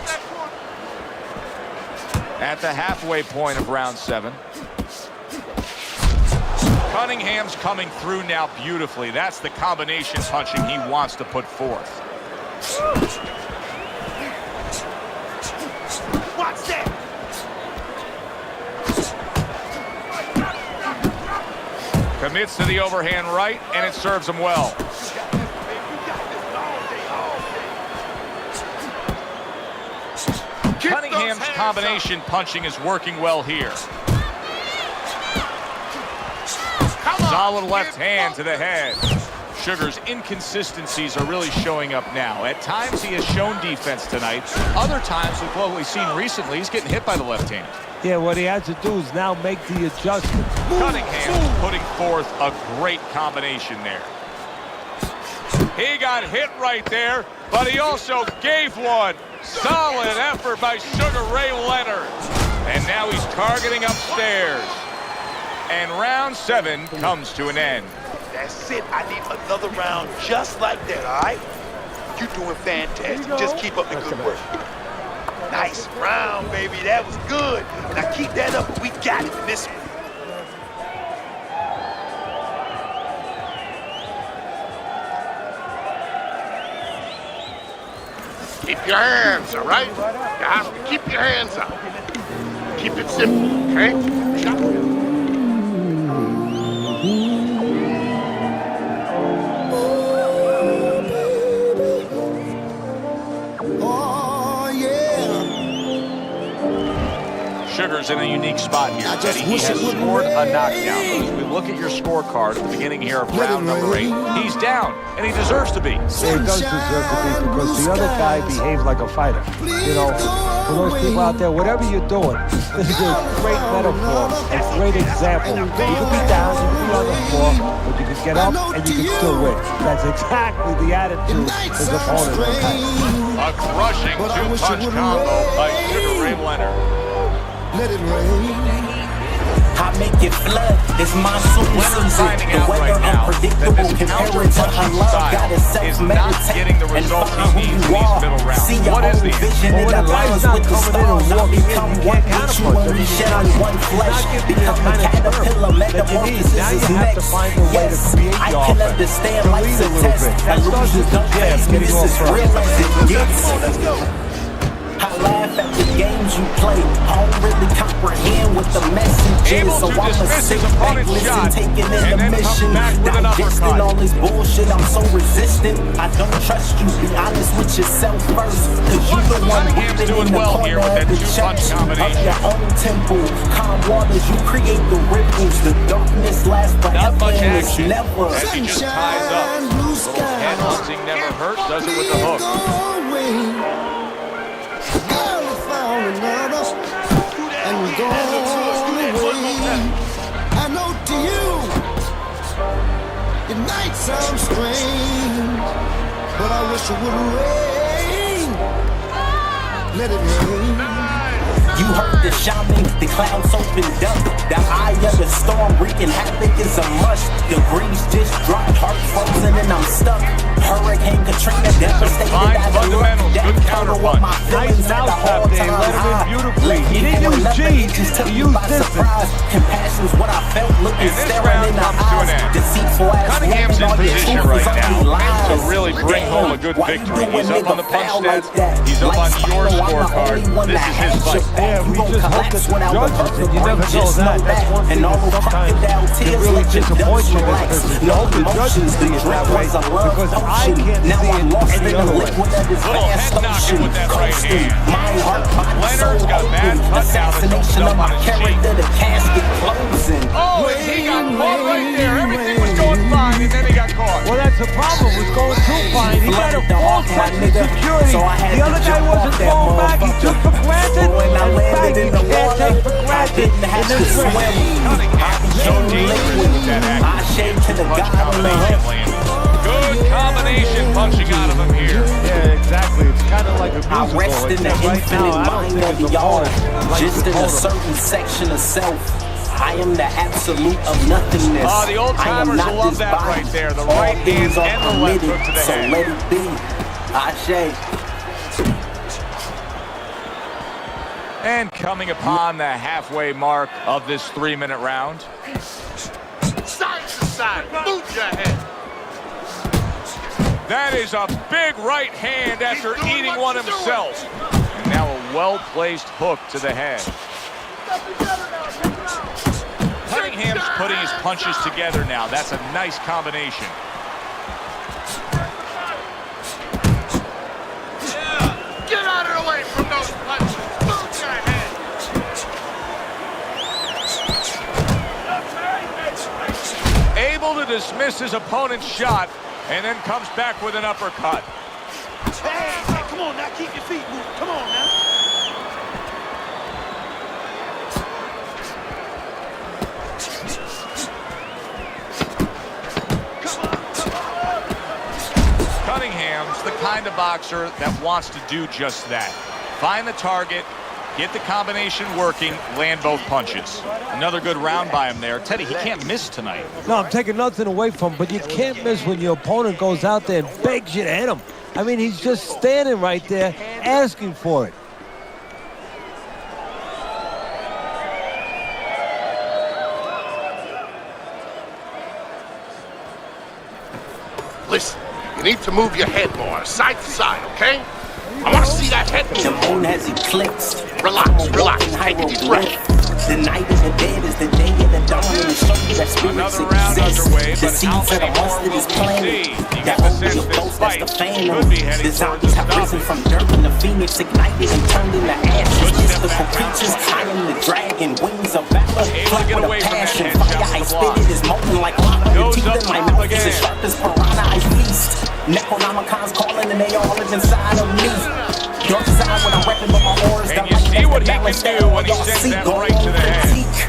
Speaker 1: At the halfway point of round 7. Cunningham's coming through now beautifully. That's the combination punching he wants to put forth.
Speaker 2: Watch that.
Speaker 1: Commits to the overhand right, and it serves him well. Cunningham's combination punching is working well here. Solid left hand to the head. Sugar's inconsistencies are really showing up now. At times he has shown defense tonight. Other times, with what we've seen recently, he's getting hit by the left hand.
Speaker 4: Yeah, what he has to do is now make the adjustment.
Speaker 1: Cunningham putting forth a great combination there. He got hit right there, but he also gave one. Solid effort by Sugar Ray Leonard. And now he's targeting upstairs. And round 7 comes to an end.
Speaker 8: That's it. I need another round just like that, all right? You're doing fantastic. Just keep up the good work. Nice round, baby. That was good. Now keep that up, and we got it in this one.
Speaker 7: Keep your hands, all right? You have to keep your hands up. Keep it simple, okay? Shut.
Speaker 6: Oh, yeah.
Speaker 1: Sugar's in a unique spot here.
Speaker 6: I just
Speaker 1: Eddie. He
Speaker 6: wish
Speaker 1: has
Speaker 6: it wouldn't
Speaker 1: scored a
Speaker 6: rain.
Speaker 1: knockdown. As we look at your scorecard at the beginning here of
Speaker 6: Let it
Speaker 1: round number 8,
Speaker 6: rain.
Speaker 1: he's down, and he deserves to be.
Speaker 4: Yeah, he does deserve to be because the other guy behaves like a fighter. You know, for those people out there, whatever you're doing, this is a great metaphor, a great example. You can be down, you can be on the floor, but you can get up and you can still win. That's exactly the attitude his opponent has.
Speaker 1: A crushing
Speaker 6: But I wish it
Speaker 1: two-punch
Speaker 6: wouldn't
Speaker 1: combo by
Speaker 6: rain.
Speaker 1: Sugar Ray Leonard.
Speaker 6: Let it rain.
Speaker 5: I make it flood. It's monsoon season.
Speaker 1: finding
Speaker 5: The
Speaker 1: out
Speaker 5: weather
Speaker 1: right now
Speaker 5: unpredictable.
Speaker 1: that this
Speaker 5: Compare it to
Speaker 1: counter-punching
Speaker 5: unlove.
Speaker 1: style
Speaker 5: Gotta
Speaker 1: is not getting the
Speaker 5: self-meditate and
Speaker 1: results
Speaker 5: find
Speaker 1: he
Speaker 5: who
Speaker 1: needs in
Speaker 5: you
Speaker 1: these
Speaker 5: are.
Speaker 1: middle rounds.
Speaker 5: See your
Speaker 1: What is
Speaker 5: own
Speaker 1: the
Speaker 5: vision
Speaker 4: Well,
Speaker 5: in
Speaker 4: when
Speaker 5: the
Speaker 4: the guy's
Speaker 5: lines
Speaker 4: not
Speaker 5: with the
Speaker 4: coming in and
Speaker 5: stars. I
Speaker 4: walking in,
Speaker 5: become
Speaker 4: you
Speaker 5: one
Speaker 4: can't
Speaker 5: with you
Speaker 4: counterpunch.
Speaker 5: and we share on one flesh.
Speaker 4: Not giving you
Speaker 5: Become
Speaker 4: the
Speaker 5: a
Speaker 4: kind of
Speaker 5: caterpillar,
Speaker 4: curve that you need.
Speaker 5: metamorphosis
Speaker 4: Now
Speaker 5: is
Speaker 4: you have to
Speaker 5: next.
Speaker 4: find a way to
Speaker 5: Yes,
Speaker 4: create
Speaker 5: I
Speaker 4: the
Speaker 5: can
Speaker 4: offense.
Speaker 5: understand
Speaker 4: To
Speaker 5: life's
Speaker 4: lead
Speaker 5: a
Speaker 4: a little
Speaker 5: test.
Speaker 4: bit. That starts
Speaker 5: Illusions
Speaker 4: with the
Speaker 5: don't
Speaker 4: jab,
Speaker 5: phase me.
Speaker 4: getting
Speaker 5: This
Speaker 4: off
Speaker 5: is
Speaker 4: first.
Speaker 5: real as it gets.
Speaker 8: Let's go.
Speaker 5: I laugh at the games you play. I don't really comprehend what the message is.
Speaker 1: Able
Speaker 5: So
Speaker 1: to
Speaker 5: I'ma
Speaker 1: dismiss
Speaker 5: sit
Speaker 1: his
Speaker 5: back,
Speaker 1: opponent's
Speaker 5: listen,
Speaker 1: shot,
Speaker 5: taking in
Speaker 1: and
Speaker 5: the
Speaker 1: then comes
Speaker 5: mission.
Speaker 1: back with an
Speaker 5: Digesting
Speaker 1: uppercut.
Speaker 5: all this bullshit, I'm so resistant. I don't trust you. Be honest with yourself first. Cause you the one
Speaker 1: Cunningham's
Speaker 5: weeping
Speaker 1: doing
Speaker 5: in the
Speaker 1: well here
Speaker 5: corner
Speaker 1: with
Speaker 5: of
Speaker 1: that
Speaker 5: the
Speaker 1: two-punch
Speaker 5: church. Of
Speaker 1: combination.
Speaker 5: your own temple. Calm waters, you create the ripples. The darkness lasts
Speaker 1: Not
Speaker 5: forever
Speaker 1: much
Speaker 5: and it's
Speaker 1: action
Speaker 5: never.
Speaker 1: as he just ties up.
Speaker 6: Sunshine, blue
Speaker 1: Little head
Speaker 6: skies.
Speaker 1: hunting never hurt, does it with the hook.
Speaker 6: Girl, I found another, and we're going away. I know to you, your night sounds strange, but I wish it would rain. Let it rain.
Speaker 5: You heard the shaman, the clouds opened up. The eye of the storm wreaking havoc is a must. Degrees just dropped, heart frozen and I'm stuck. Hurricane Katrina devastated
Speaker 1: fine
Speaker 5: out of
Speaker 1: fundamentals,
Speaker 5: luck.
Speaker 1: good
Speaker 5: That total
Speaker 1: counterpunch.
Speaker 5: of my feelings
Speaker 4: Nice
Speaker 5: at the
Speaker 4: mouth tap there, let him in
Speaker 5: all-time
Speaker 4: beautifully.
Speaker 5: high.
Speaker 4: He didn't
Speaker 5: Left me
Speaker 4: use
Speaker 5: for
Speaker 4: G,
Speaker 5: nothing, just took
Speaker 4: he
Speaker 5: me
Speaker 4: used
Speaker 5: by
Speaker 4: distance.
Speaker 5: surprise. Compassion's what I felt, looking
Speaker 1: And this
Speaker 5: staring
Speaker 1: round
Speaker 5: in the
Speaker 1: comes to an
Speaker 5: eyes.
Speaker 1: end.
Speaker 5: Deceitful ass
Speaker 1: Cunningham's in
Speaker 5: woman, all your
Speaker 1: position
Speaker 5: truth
Speaker 1: right
Speaker 5: is
Speaker 1: now
Speaker 5: only lies.
Speaker 1: to really bring home a good
Speaker 5: Why you
Speaker 1: victory.
Speaker 5: doing
Speaker 1: He's up on the
Speaker 5: nigga
Speaker 1: punch
Speaker 5: foul
Speaker 1: stats.
Speaker 5: like that?
Speaker 1: He's up
Speaker 5: Like
Speaker 1: on your
Speaker 5: Spino, I'm the
Speaker 1: scorecard.
Speaker 5: only one
Speaker 1: This
Speaker 5: that
Speaker 1: is his
Speaker 5: has
Speaker 1: fight.
Speaker 5: your back.
Speaker 4: Yeah,
Speaker 5: You
Speaker 4: we
Speaker 5: gon'
Speaker 4: just hope
Speaker 5: collapse
Speaker 4: that the
Speaker 5: without
Speaker 4: judges,
Speaker 5: the
Speaker 4: and you never know
Speaker 5: just
Speaker 4: that. That's
Speaker 5: that.
Speaker 4: one thing
Speaker 5: And all
Speaker 4: that
Speaker 5: those
Speaker 4: sometimes
Speaker 5: crocodile
Speaker 4: can
Speaker 5: tears
Speaker 4: really
Speaker 5: let your
Speaker 4: disappoint
Speaker 5: dust
Speaker 4: you
Speaker 5: relax.
Speaker 4: because
Speaker 5: No
Speaker 4: the judges
Speaker 5: emotions, the
Speaker 4: see it
Speaker 5: drip
Speaker 4: that way
Speaker 5: was a love
Speaker 4: because I
Speaker 5: potion.
Speaker 4: can't
Speaker 5: Now
Speaker 4: see
Speaker 5: I'm
Speaker 4: it
Speaker 5: lost
Speaker 4: any
Speaker 5: in the
Speaker 4: other way.
Speaker 5: liquid of this
Speaker 1: Little
Speaker 5: vast
Speaker 1: head knocker
Speaker 5: ocean.
Speaker 1: with that right
Speaker 5: Coasting,
Speaker 1: hand.
Speaker 5: mind, heart, body,
Speaker 1: Leonard's
Speaker 5: soul
Speaker 1: got a bad
Speaker 5: open.
Speaker 1: cut now that
Speaker 5: Assassination
Speaker 1: comes up
Speaker 5: of my
Speaker 1: on his cheek.
Speaker 5: character, the casket closing.
Speaker 1: Oh, and he got caught right there. Everything was going fine, and then he got caught.
Speaker 4: Well, that's the problem. It was going too fine. He got a
Speaker 5: Flooded the
Speaker 4: false
Speaker 5: hawk, my
Speaker 4: sense of
Speaker 5: nigga.
Speaker 4: security.
Speaker 5: So I had
Speaker 4: The
Speaker 5: to
Speaker 4: other guy
Speaker 5: jump
Speaker 4: wasn't
Speaker 5: off that
Speaker 4: falling back. He
Speaker 5: motherfucker.
Speaker 4: took for granted.
Speaker 5: But when I
Speaker 4: In
Speaker 5: landed
Speaker 4: fact,
Speaker 5: in
Speaker 4: you
Speaker 5: the
Speaker 4: can't
Speaker 5: water,
Speaker 4: take for
Speaker 5: I
Speaker 4: granted
Speaker 5: didn't have
Speaker 4: in
Speaker 5: to
Speaker 4: this
Speaker 5: swim.
Speaker 4: race.
Speaker 1: Cunningham, so
Speaker 5: became
Speaker 1: dangerous
Speaker 5: liquid.
Speaker 1: with that
Speaker 5: I
Speaker 1: action.
Speaker 5: shake to the
Speaker 1: Punch
Speaker 5: God on the
Speaker 1: combination
Speaker 5: hook.
Speaker 1: landed. Good combination punching out of him here.
Speaker 4: Yeah, exactly. It's kind of like a musical.
Speaker 5: I rest in the
Speaker 4: except right
Speaker 5: infinite
Speaker 4: now, I don't
Speaker 5: mind
Speaker 4: think
Speaker 5: of
Speaker 4: it's
Speaker 5: y'all.
Speaker 4: opponent like
Speaker 5: Just in a
Speaker 4: Dakota.
Speaker 5: certain section of self. I am the absolute of nothingness.
Speaker 1: Oh, the old
Speaker 5: I am
Speaker 1: timers
Speaker 5: not
Speaker 1: love
Speaker 5: this
Speaker 1: that
Speaker 5: body.
Speaker 1: right there. The
Speaker 5: All
Speaker 1: right hand
Speaker 5: things are
Speaker 1: and the left
Speaker 5: permitted,
Speaker 1: hook to the
Speaker 5: so
Speaker 1: head.
Speaker 5: let it be. Ashe.
Speaker 1: And coming upon the halfway mark of this 3-minute round.
Speaker 7: Side to side. Move your head.
Speaker 1: That is a big right hand after
Speaker 7: He's doing
Speaker 1: eating
Speaker 7: what
Speaker 1: one
Speaker 7: he's
Speaker 1: himself. And now a well-placed hook to the head. Cunningham's putting his punches together now. That's a nice combination.
Speaker 7: Get out of the way from those punches. Move your head.
Speaker 1: Able to dismiss his opponent's shot and then comes back with an uppercut.
Speaker 8: Hey, come on now, keep your feet moving. Come on now.
Speaker 1: Cunningham's the kind of boxer that wants to do just that. Find the target, get the combination working, land both punches. Another good round by him there. Teddy, he can't miss tonight.
Speaker 4: No, I'm taking nothing away from him, but you can't miss when your opponent goes out there and begs you to hit him. I mean, he's just standing right there asking for it.
Speaker 7: Listen, you need to move your head more, side to side, okay? I want to see that head
Speaker 5: The
Speaker 7: move.
Speaker 5: moon has eclipsed.
Speaker 7: Relax,
Speaker 5: I'm a
Speaker 7: relax.
Speaker 5: walking
Speaker 7: Take a deep
Speaker 5: hieroglyph.
Speaker 7: breath.
Speaker 5: The night of the dead is the day of the dawn, and the show you that spirits
Speaker 1: Another round
Speaker 5: exist.
Speaker 1: underway,
Speaker 5: The
Speaker 1: but how
Speaker 5: seeds of
Speaker 1: many
Speaker 5: the
Speaker 1: more
Speaker 5: mustard
Speaker 1: will
Speaker 5: is
Speaker 1: we
Speaker 5: planted.
Speaker 1: see? You
Speaker 5: That
Speaker 1: get the
Speaker 5: only
Speaker 1: sense
Speaker 5: a
Speaker 1: this
Speaker 5: ghost, that's the
Speaker 1: fight
Speaker 5: phantom.
Speaker 1: could be heading
Speaker 5: The
Speaker 1: towards
Speaker 5: zombies
Speaker 1: a
Speaker 5: have risen
Speaker 1: stoppage.
Speaker 5: from dirt, and the phoenix ignited and turned into ashes.
Speaker 1: Good step
Speaker 5: Mystical
Speaker 1: back,
Speaker 5: creatures,
Speaker 1: round.
Speaker 5: I am the dragon, wings of valor,
Speaker 1: Able to
Speaker 5: fly
Speaker 1: get
Speaker 5: with
Speaker 1: away
Speaker 5: a
Speaker 1: from that
Speaker 5: passion.
Speaker 1: head
Speaker 5: Fire
Speaker 1: jump
Speaker 5: I
Speaker 1: to
Speaker 5: spit
Speaker 1: block.
Speaker 5: it is molten like lava.
Speaker 1: Goes
Speaker 5: The teeth
Speaker 1: up
Speaker 5: in my
Speaker 1: top
Speaker 5: mouth is
Speaker 1: again.
Speaker 5: as sharp as piranha I feast. Necronomicon's calling and they all live inside of me. Dark side when I'm repping, but my auras
Speaker 1: And
Speaker 5: got
Speaker 1: you
Speaker 5: light
Speaker 1: see
Speaker 5: as
Speaker 1: what
Speaker 5: the
Speaker 1: he can
Speaker 5: balance
Speaker 1: do
Speaker 5: that
Speaker 1: when he
Speaker 5: y'all
Speaker 1: sends
Speaker 5: see.
Speaker 1: that
Speaker 5: Go
Speaker 1: right to
Speaker 5: on,
Speaker 1: the head.
Speaker 5: critique.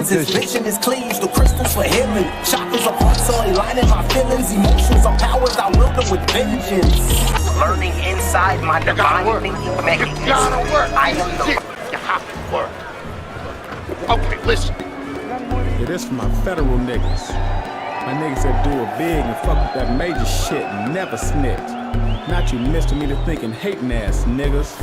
Speaker 5: feelings. His vision is cleaved, the crystals for healing. Chakras of heart, so aligning my feelings. Emotions are powers, I wield them with vengeance.
Speaker 9: Learning inside my divine thinking mechanism.
Speaker 7: You gotta work.
Speaker 9: I am the...
Speaker 7: You have to work. Okay, listen.
Speaker 10: Yeah, this for my federal niggas. My niggas that do it big and fuck with that major shit and never snitch. Not you misdemeanor thinking hating ass niggas.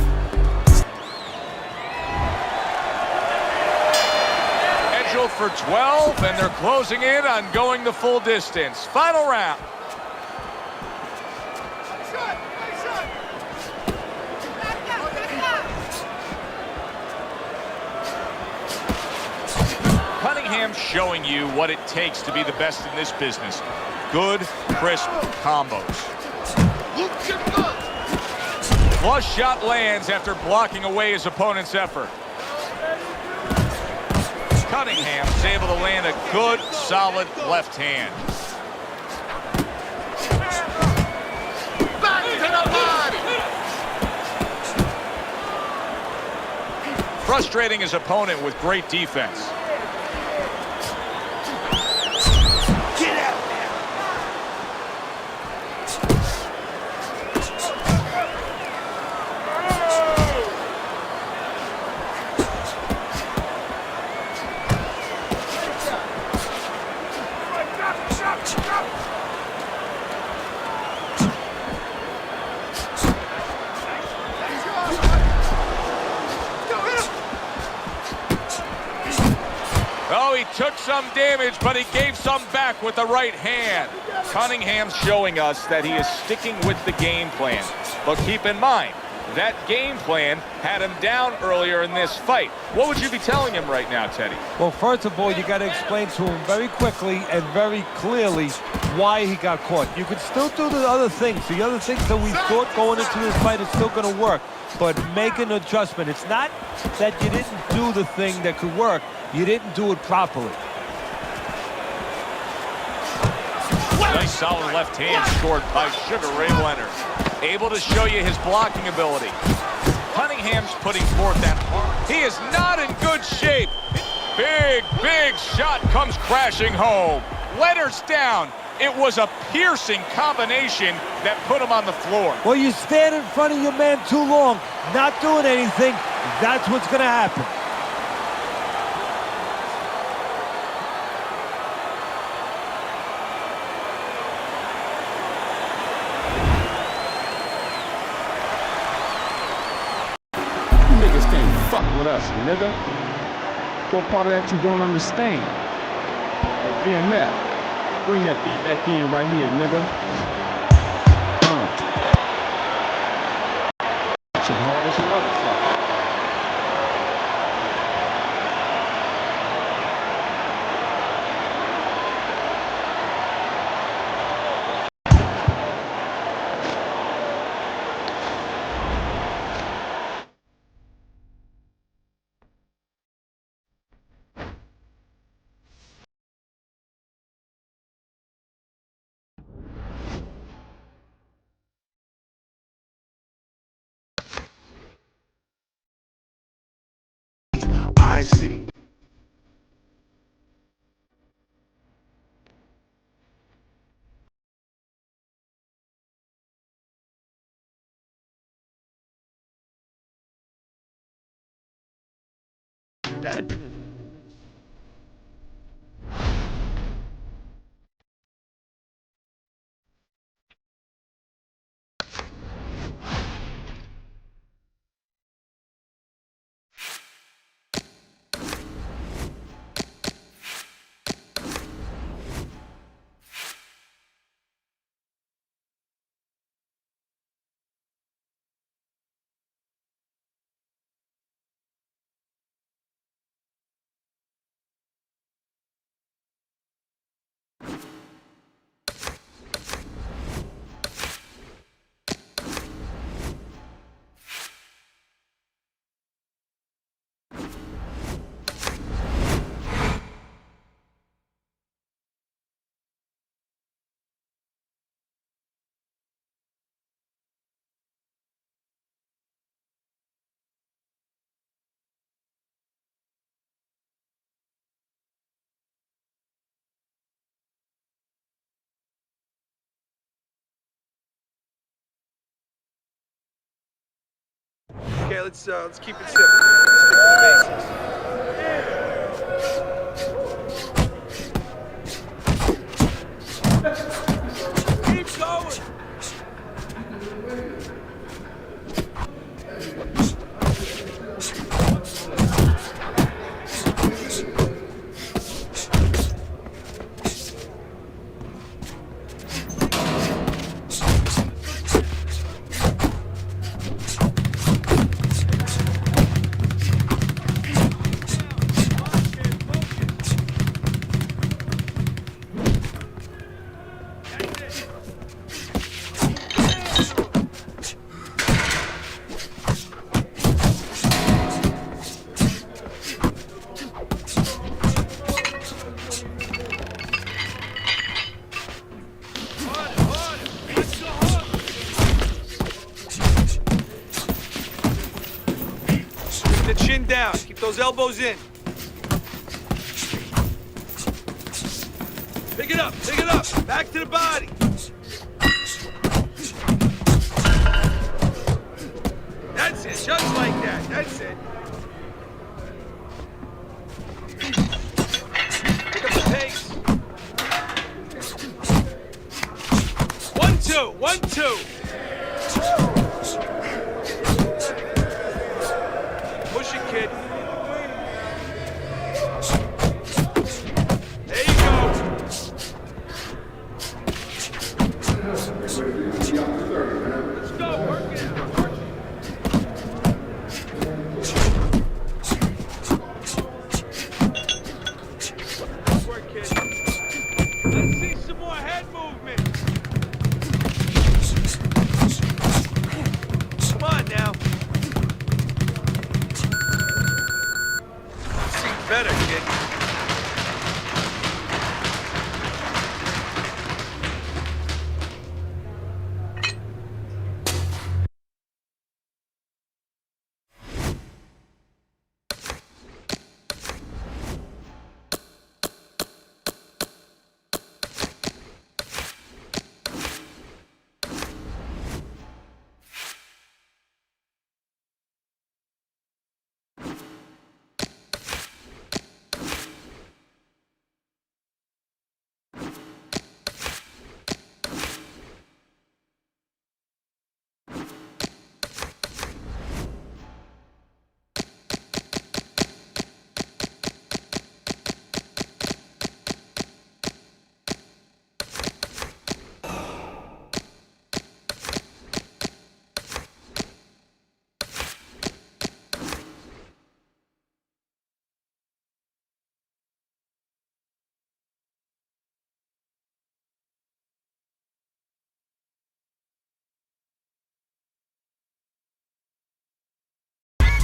Speaker 1: for 12, and they're closing in on going the full distance. Final round. Cunningham showing you what it takes to be the best in this business. Good, crisp combos. Flush shot lands after blocking away his opponent's effort. Cunningham's able to land a good, solid left hand.
Speaker 7: Back to the body!
Speaker 1: Frustrating his opponent with great defense.
Speaker 8: Get out there!
Speaker 1: Oh, he took some damage, but he gave some back with the right hand. Cunningham's showing us that he is sticking with the game plan. But keep in mind, that game plan had him down earlier in this fight. What would you be telling him right now, Teddy?
Speaker 4: Well, first of all, you got to explain to him very quickly and very clearly why he got caught. You could still do the other things. The other things that we thought going into this fight is still going to work. But make an adjustment. It's not that you didn't do the thing that could work. You didn't do it properly.
Speaker 1: Nice solid left hand scored by Sugar Ray Leonard. Able to show you his blocking ability. Cunningham's putting forth that arm. He is not in good shape. Big shot comes crashing home. Leonard's down. It was a piercing combination that put him on the floor.
Speaker 4: Well, you stand in front of your man too long, not doing anything, that's what's going to happen.
Speaker 10: Niggas can't fuck with us, nigga. What part of that you don't understand? Being that, bring that beat back in right here, nigga. Shit hard as a motherfucker.
Speaker 7: I see.
Speaker 11: Okay, let's keep it simple. Stick to the basics. down. Keep those elbows in. Pick it up, pick it up. Back to the body. That's it, just like that. That's it. Pick up the pace. 1, 2, 1, 2. Push it, kid. There you go. Let's go, work it out. Work, kid. Let's see some more head movement. Come on now. See better, kid.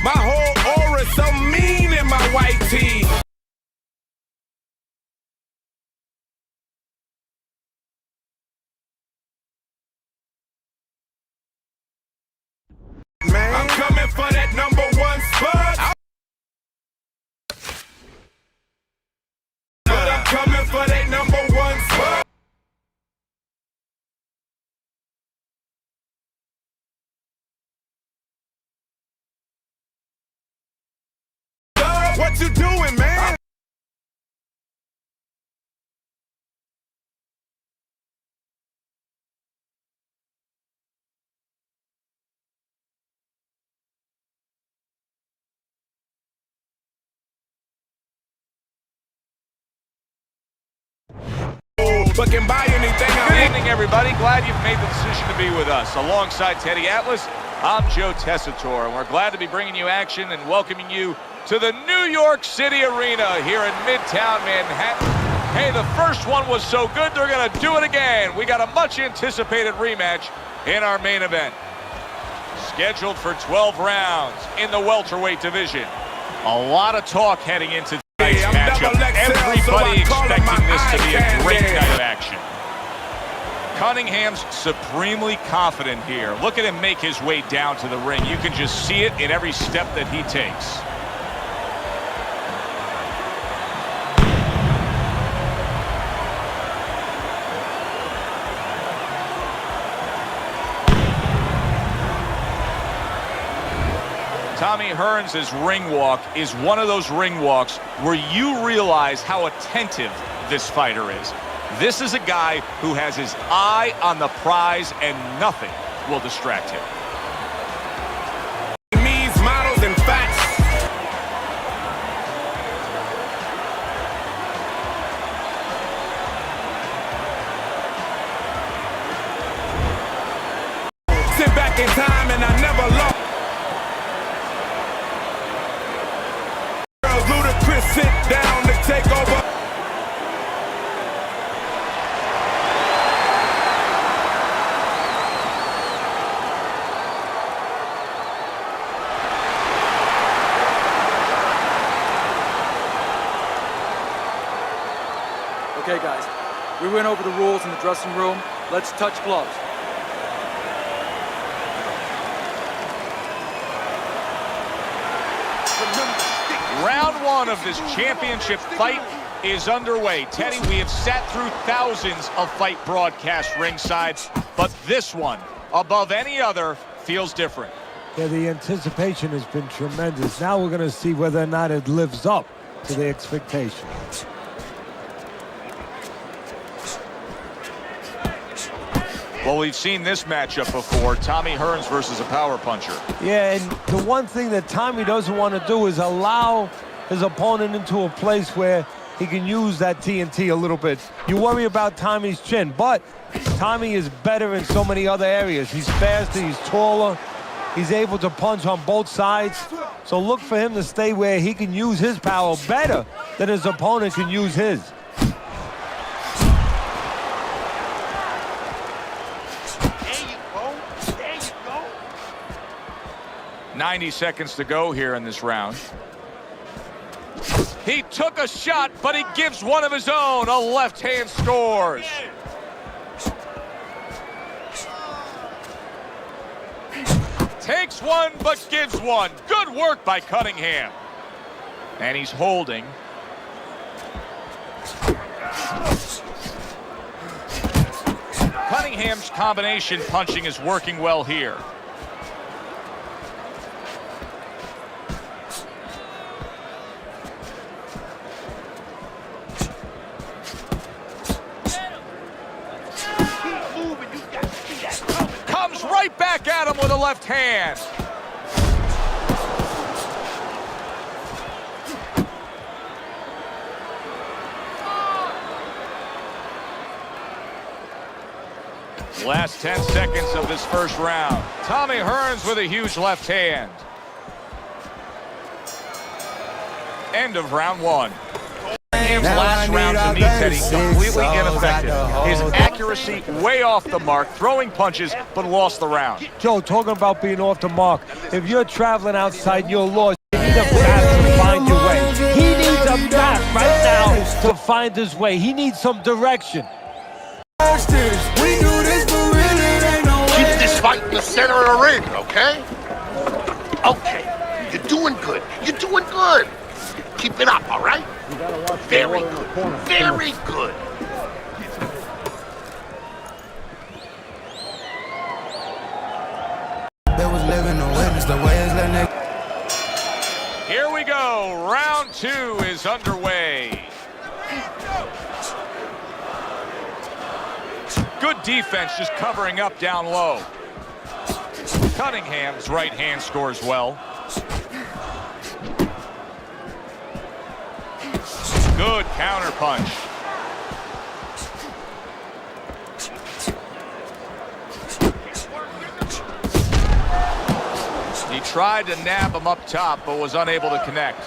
Speaker 3: My whole aura's so mean in my white tee. Man, I'm coming for that #1 spot. But I'm coming for that #1 spot. What you doing, man? But can buy anything I want.
Speaker 1: Good evening, everybody. Glad you've made the decision to be with us. Alongside Teddy Atlas, I'm Joe Tessitore, and we're glad to be bringing you action and welcoming you to the New York City Arena here in Midtown Manhattan. Hey, the first one was so good, they're going to do it again. We got a much-anticipated rematch in our main event. Scheduled for 12 rounds in the welterweight division. A lot of talk heading into tonight's matchup. Everybody expecting this to be a great night of action. Cunningham's supremely confident here. Look at him make his way down to the ring. You can just see it in every step that he takes. Tommy Hearns' ring walk is one of those ring walks where you realize how attentive this fighter is. This is a guy who has his eye on the prize and nothing will distract him.
Speaker 3: Me's models and facts. Sit back in time and I never lost. Sit down to take over.
Speaker 12: Okay, guys, we went over the rules in the dressing room. Let's touch gloves.
Speaker 3: Remember
Speaker 1: Round one of this championship fight is underway. Teddy, we have sat through thousands of fight broadcasts ringside, but this one, above any other, feels different.
Speaker 4: Yeah, the anticipation has been tremendous. Now we're going to see whether or not it lives up to the expectation.
Speaker 1: Well, we've seen this matchup before, Tommy Hearns versus a power puncher.
Speaker 4: Yeah, and the one thing that Tommy doesn't want to do is allow his opponent into a place where he can use that TNT a little bit. You worry about Tommy's chin, but Tommy is better in so many other areas. He's faster, he's taller, he's able to punch on both sides. So look for him to stay where he can use his power better than his opponent can use his.
Speaker 8: There you go. There you go.
Speaker 1: 90 seconds to go here in this round. He took a shot, but he gives one of his own. A left hand scores. Takes one, but gives one. Good work by Cunningham. And he's holding. Cunningham's combination punching is working well here. Comes right back at him with a left hand. Last 10 seconds of this first round. Tommy Hearns with a huge left hand. End of round one. Cunningham's last round to me, Teddy, completely ineffective. His accuracy way off the mark, throwing punches, but lost the round.
Speaker 4: Joe, talking about being off the mark, if you're traveling outside and you're lost, you need a map to find your way. He needs a map right now to find his way. He needs some direction.
Speaker 7: Keep this fight in the center of the ring, okay? Okay, you're doing good. You're doing good. Keep it up, all right? Very good. Very good.
Speaker 1: Here we go. Round two is underway. Good defense, just covering up down low. Cunningham's right hand scores well. Good counter punch. He tried to nab him up top, but was unable to connect.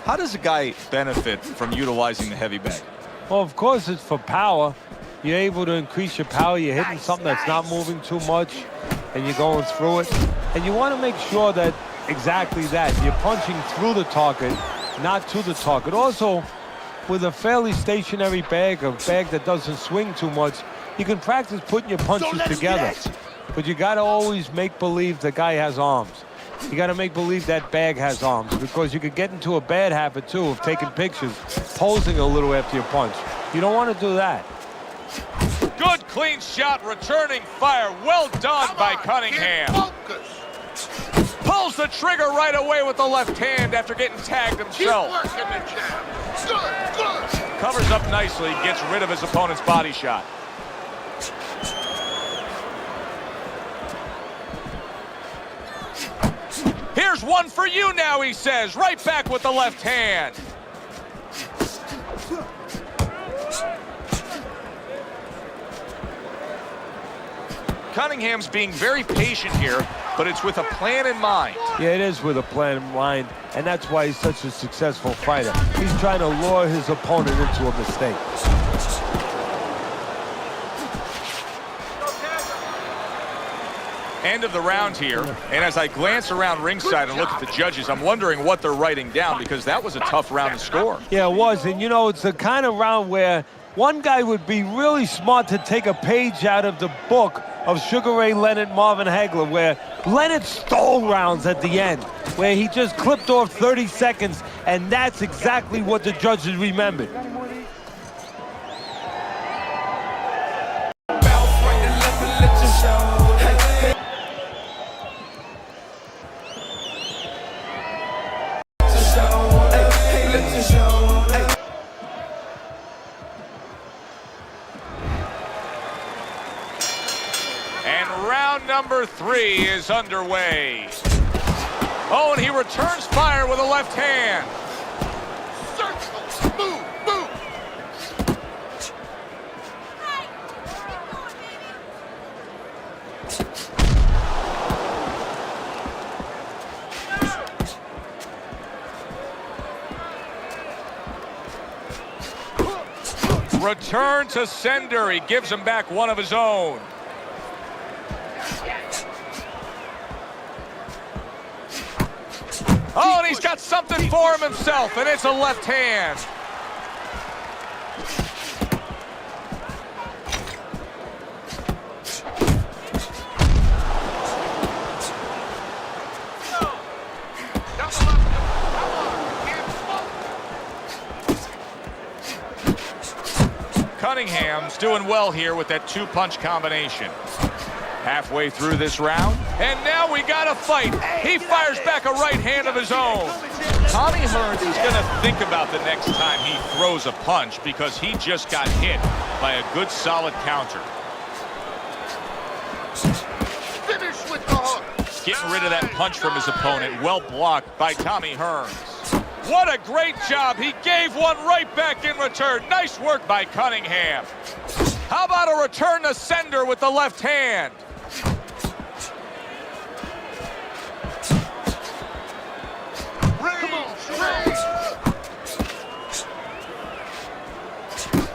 Speaker 1: How does a guy benefit from utilizing the heavy bag?
Speaker 4: Well, of course, it's for power. You're able to increase your power. You're hitting something that's not moving too much, and you're going through it. And you want to make sure that exactly that. You're punching through the target, not to the target. Also, with a fairly stationary bag, a bag that doesn't swing too much, you can practice putting your punches together. But you got to always make believe the guy has arms. You got to make believe that bag has arms, because you could get into a bad habit, too, of taking pictures, posing a little after your punch. You don't want to do that.
Speaker 1: Good clean shot, returning fire. Well done by Cunningham. Pulls the trigger right away with the left hand after getting tagged himself.
Speaker 7: Keep working the jab. Good, good.
Speaker 1: Covers up nicely, gets rid of his opponent's body shot. Here's one for you now, he says. Right back with the left hand. Cunningham's being very patient here, but it's with a plan in mind.
Speaker 4: Yeah, it is with a plan in mind, and that's why he's such a successful fighter. He's trying to lure his opponent into a mistake.
Speaker 1: End of the round here, and as I glance around ringside and look at the judges, I'm wondering what they're writing down, because that was a tough round to score.
Speaker 4: Yeah, it was, and you know, it's the kind of round where one guy would be really smart to take a page out of the book of Sugar Ray Leonard, Marvin Hagler, where Leonard stole rounds at the end, where he just clipped off 30 seconds, and that's exactly what the judges remembered.
Speaker 1: Round number 3 is underway. Oh, and he returns fire with a left hand.
Speaker 7: Circle, move, move.
Speaker 1: Return to sender. He gives him back one of his own. Oh, and he's got something for him himself, and it's a left hand. Cunningham's doing well here with that 2-punch combination. Halfway through this round, and now we got a fight. He fires back a right hand of his own. Tommy Hearns is going to think about the next time he throws a punch because he just got hit by a good solid counter.
Speaker 7: Finish with the hook.
Speaker 1: Getting rid of that punch from his opponent. Well blocked by Tommy Hearns. What a great job. He gave one right back in return. Nice work by Cunningham. How about a return to sender with the left hand?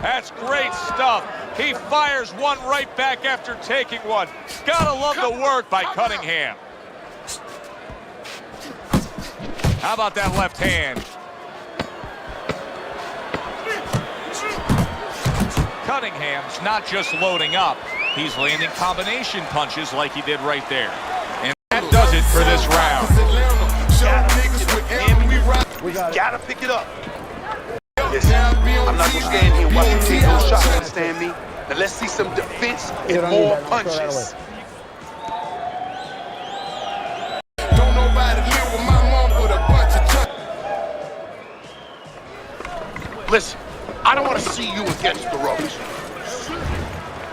Speaker 1: That's great stuff. He fires one right back after taking one. Gotta love the work by Cunningham. How about that left hand? Cunningham's not just loading up. He's landing combination punches like he did right there. And that does it for this round.
Speaker 8: We gotta pick it up. Listen, I'm not gonna stand here and watch you take those shots, understand me? Now let's see some defense and more punches.
Speaker 7: Don't nobody live with my mom with a bunch of Listen, I don't want to see you against the ropes.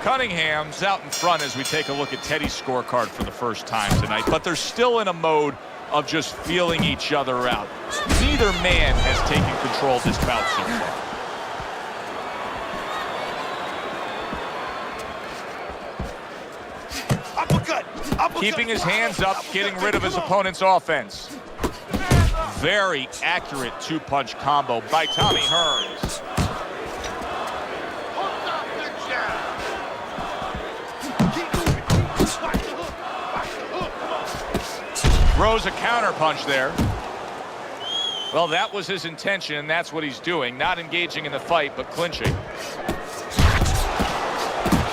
Speaker 1: Cunningham's out in front as we take a look at Teddy's scorecard for the first time tonight, but they're still in a mode of just feeling each other out. Neither man has taken control of this bout so
Speaker 8: far. Uppercut.
Speaker 1: Keeping his hands up, getting rid of his opponent's offense. Very accurate 2-punch combo by Tommy Hearns. Throws a counter punch there. Well, that was his intention, and that's what he's doing. Not engaging in the fight, but clinching.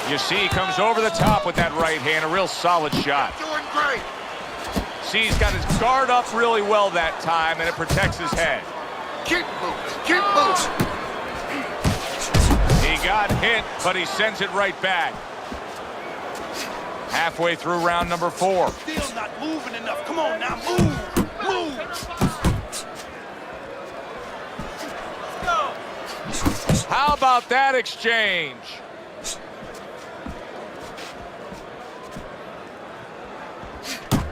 Speaker 1: You see, he comes over the top with that right hand. A real solid shot.
Speaker 7: Doing great.
Speaker 1: See, he's got his guard up really well that time, and it protects his head.
Speaker 7: Keep moving. Keep moving.
Speaker 1: He got hit, but he sends it right back. Halfway through round number 4.
Speaker 8: Still not moving enough. Come on now, move. Move.
Speaker 1: How about that exchange?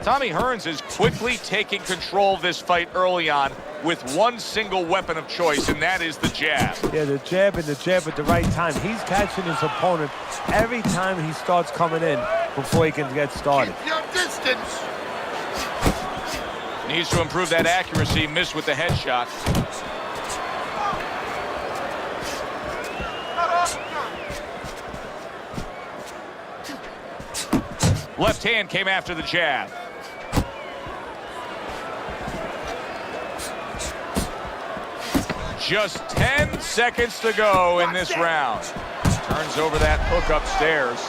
Speaker 1: Tommy Hearns is quickly taking control of this fight early on with one single weapon of choice, and that is the jab.
Speaker 4: Yeah, the jab and the jab at the right time. He's catching his opponent every time he starts coming in before he can get started.
Speaker 7: Keep your distance.
Speaker 1: Needs to improve that accuracy. Missed with the headshot. Left hand came after the jab. Just 10 seconds to go in this round. Turns over that hook upstairs.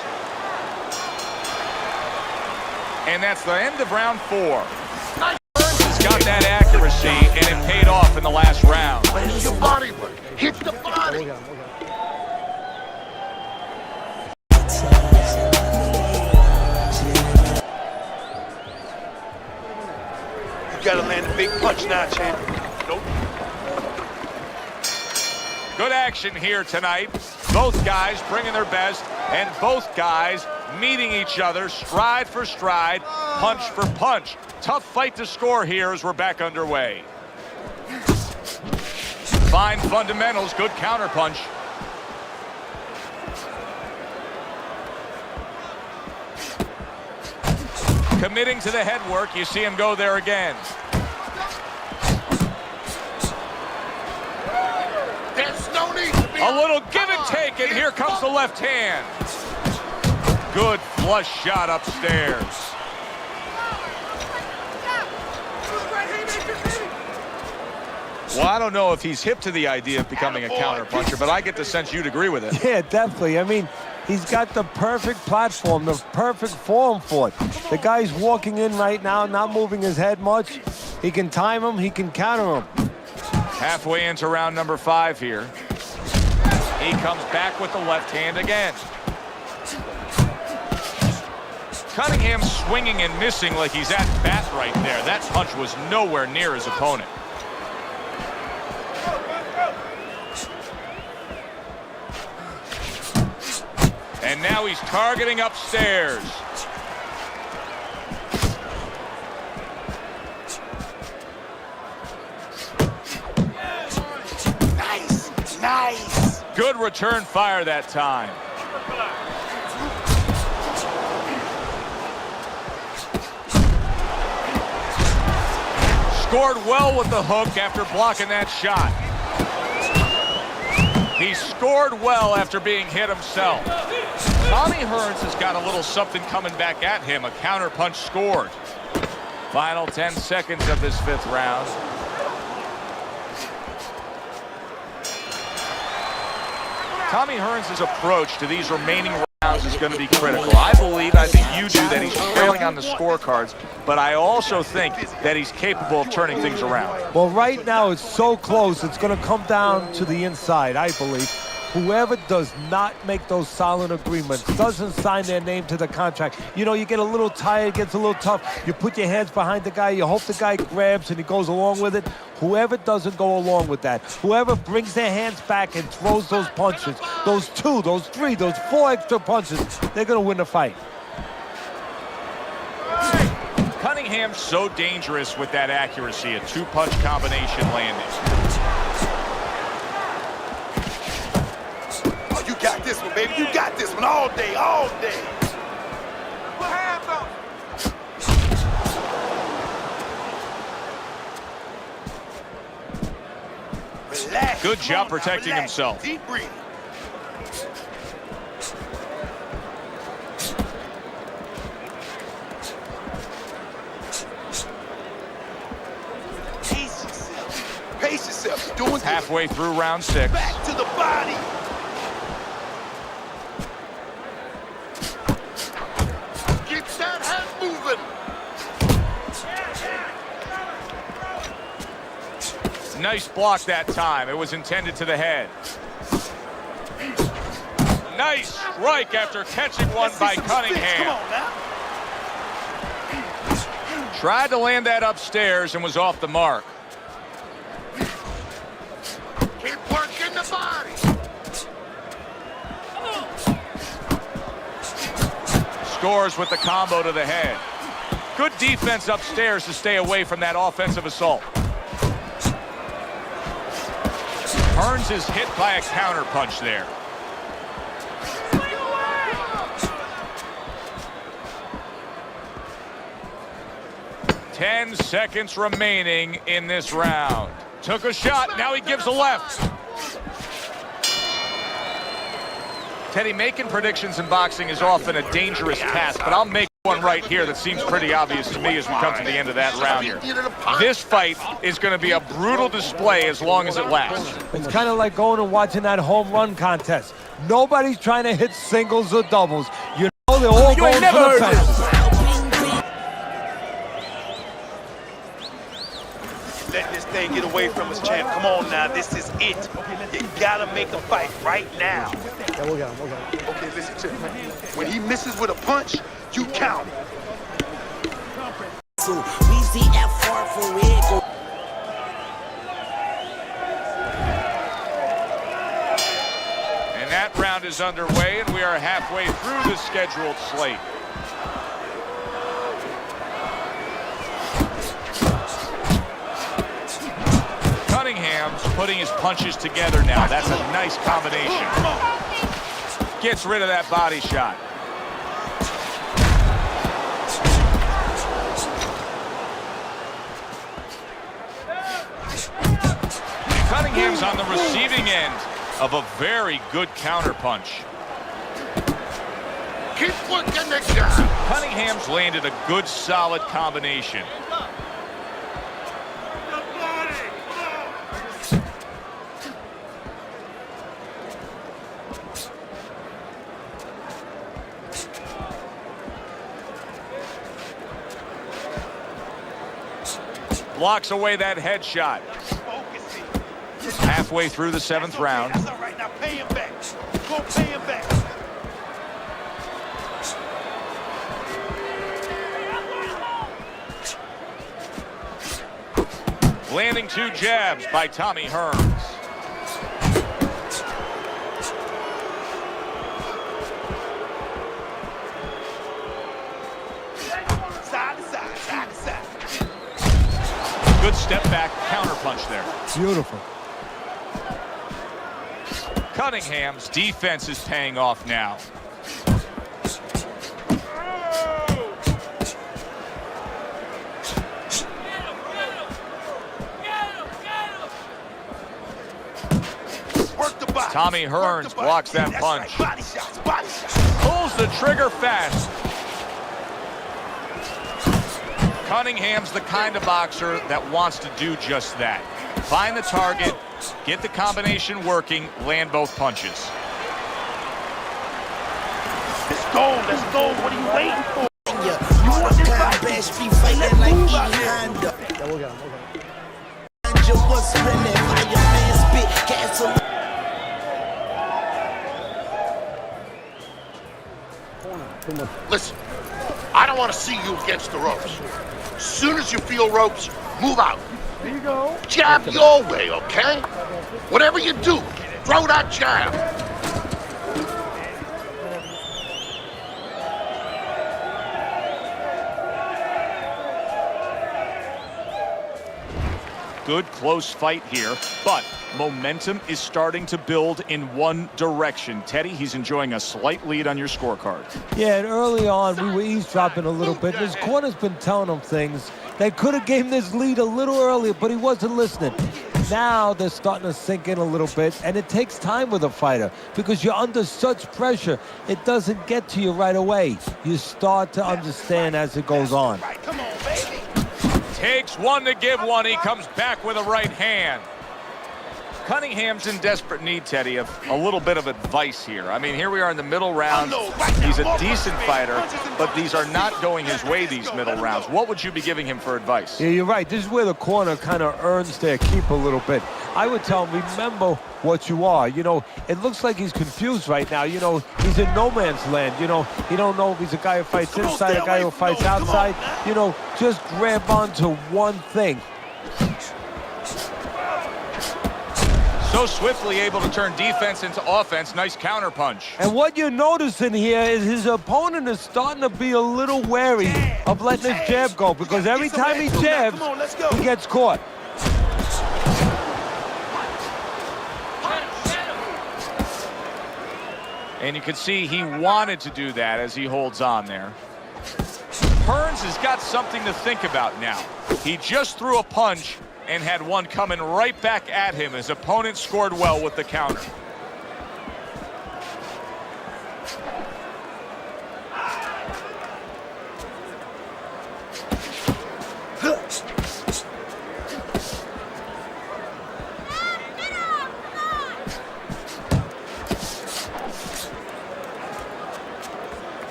Speaker 1: And that's the end of round 4. He's got that accuracy, and it paid off in the last round.
Speaker 7: Hit your body work. Hit the body.
Speaker 8: You gotta land a big punch now, champ. Nope.
Speaker 1: Good action here tonight. Both guys bringing their best, and both guys meeting each other stride for stride, punch for punch. Tough fight to score here as we're back underway. Fine fundamentals, good counterpunch. Committing to the head work, you see him go there again.
Speaker 7: There's no need to be
Speaker 1: A little give and take, and here comes the left hand. Good flush shot upstairs. Well, I don't know if he's hip to the idea of becoming a counterpuncher, but I get the sense you'd agree with it.
Speaker 4: Yeah, definitely. I mean, he's got the perfect platform, the perfect form for it. The guy's walking in right now, not moving his head much. He can time him, he can counter him.
Speaker 1: Halfway into round number 5 here. He comes back with the left hand again. Cunningham swinging and missing like he's at bat right there. That punch was nowhere near his opponent. And now he's targeting upstairs.
Speaker 8: Nice, nice.
Speaker 1: Good return fire that time. Scored well with the hook after blocking that shot. He scored well after being hit himself. Tommy Hearns has got a little something coming back at him. A counterpunch scored. Final 10 seconds of this 5th round. Tommy Hearns' approach to these remaining rounds is going to be critical. I think you do, that he's trailing on the scorecards, but I also think that he's capable of turning things around.
Speaker 4: Well, right now it's so close, it's going to come down to the inside, I believe. Whoever does not make those solid agreements, doesn't sign their name to the contract, you know, you get a little tired, gets a little tough, you put your hands behind the guy, you hope the guy grabs and he goes along with it. Whoever doesn't go along with that, whoever brings their hands back and throws those punches, those 2, those 3, those 4 extra punches, they're going to win the fight.
Speaker 1: Cunningham's so dangerous with that accuracy, a 2-punch combination landing.
Speaker 8: Oh, you got this one, baby. You got this one all day, all day. Put hands on. Relax.
Speaker 1: Good job protecting himself.
Speaker 8: Deep breathing. Pace yourself. Pace yourself. You're doing good.
Speaker 1: Halfway through round 6.
Speaker 8: Back to the body.
Speaker 7: Keep that head moving.
Speaker 1: Nice block that time. It was intended to the head. Nice strike after catching one by Cunningham.
Speaker 8: Come on now.
Speaker 1: Tried to land that upstairs and was off the mark.
Speaker 7: Keep working the body.
Speaker 1: Scores with the combo to the head. Good defense upstairs to stay away from that offensive assault. Hearns is hit by a counterpunch there. Ten seconds remaining in this round. Took a shot, now he gives a left. Teddy, making predictions in boxing is often a dangerous task, but I'll make one right here that seems pretty obvious to me as we come to the end of that round here. This fight is going to be a brutal display as long as it lasts.
Speaker 4: It's kind of like going and watching that home run contest. Nobody's trying to hit singles or doubles. You know they're all going for the fences.
Speaker 8: can't get away from us, champ. Come on now, this is it. You gotta make a fight right now.
Speaker 4: Yeah, we'll get him.
Speaker 8: Okay, listen to me. When he misses with a punch, you count it.
Speaker 5: So Weezy F4 for it.
Speaker 1: And that round is underway, and we are halfway through the scheduled slate. Cunningham's putting his punches together now. That's a nice combination. Gets rid of that body shot. Cunningham's on the receiving end of a very good counter punch.
Speaker 7: Keep working the jab.
Speaker 1: Cunningham's landed a good, solid combination. Blocks away that headshot. Halfway through the 7th round.
Speaker 8: That's all right, now pay him back. Go pay him back.
Speaker 1: Landing 2 jabs by Tommy Hearns.
Speaker 8: Side to side, side to side.
Speaker 1: Good step back counter punch there.
Speaker 4: Beautiful.
Speaker 1: Cunningham's defense is paying off now.
Speaker 8: Work the body.
Speaker 1: Tommy Hearns blocks that
Speaker 8: That's
Speaker 1: punch.
Speaker 8: right. Body shots, body shots.
Speaker 1: Pulls the trigger fast. Cunningham's the kind of boxer that wants to do just that. Find the target, get the combination working, land both punches.
Speaker 8: Let's go, let's go. What are you waiting for?
Speaker 5: You want this fight?
Speaker 8: Let's
Speaker 5: be fighting like
Speaker 8: move out there.
Speaker 5: Honda.
Speaker 4: Yeah, we'll get him.
Speaker 5: What's really fireman spit cancel.
Speaker 7: Listen, I don't want to see you against the ropes. As soon as you feel ropes, move out.
Speaker 4: There you go.
Speaker 7: Jab your way, okay? Whatever you do, throw that jab.
Speaker 1: Good close fight here, but momentum is starting to build in one direction. Teddy, he's enjoying a slight lead on your scorecard.
Speaker 4: Yeah, and early on, we were eavesdropping a little bit. His corner's been telling him things. They could have gave him this lead a little earlier, but he wasn't listening. Now they're starting to sink in a little bit, and it takes time with a fighter because you're under such pressure. It doesn't get to you right away. You start to understand as it goes on.
Speaker 8: Come on, baby.
Speaker 1: Takes one to give one. He comes back with a right hand. Cunningham's in desperate need, Teddy, of a little bit of advice here. I mean, here we are in the middle rounds. He's a decent fighter, but these are not going his way, these middle rounds. What would you be giving him for advice?
Speaker 4: Yeah, you're right. This is where the corner kind of earns their keep a little bit. I would tell him, remember what you are. You know, it looks like he's confused right now. You know, he's in no man's land. You know, he don't know if he's a guy who fights inside, a guy who fights outside. You know, just grab onto one thing.
Speaker 1: So swiftly able to turn defense into offense. Nice counter punch.
Speaker 4: And what you're noticing here is his opponent is starting to be a little wary of letting his jab go because every time he jabs, he gets caught.
Speaker 1: And you can see he wanted to do that as he holds on there. Hearns has got something to think about now. He just threw a punch and had one coming right back at him. His opponent scored well with the counter.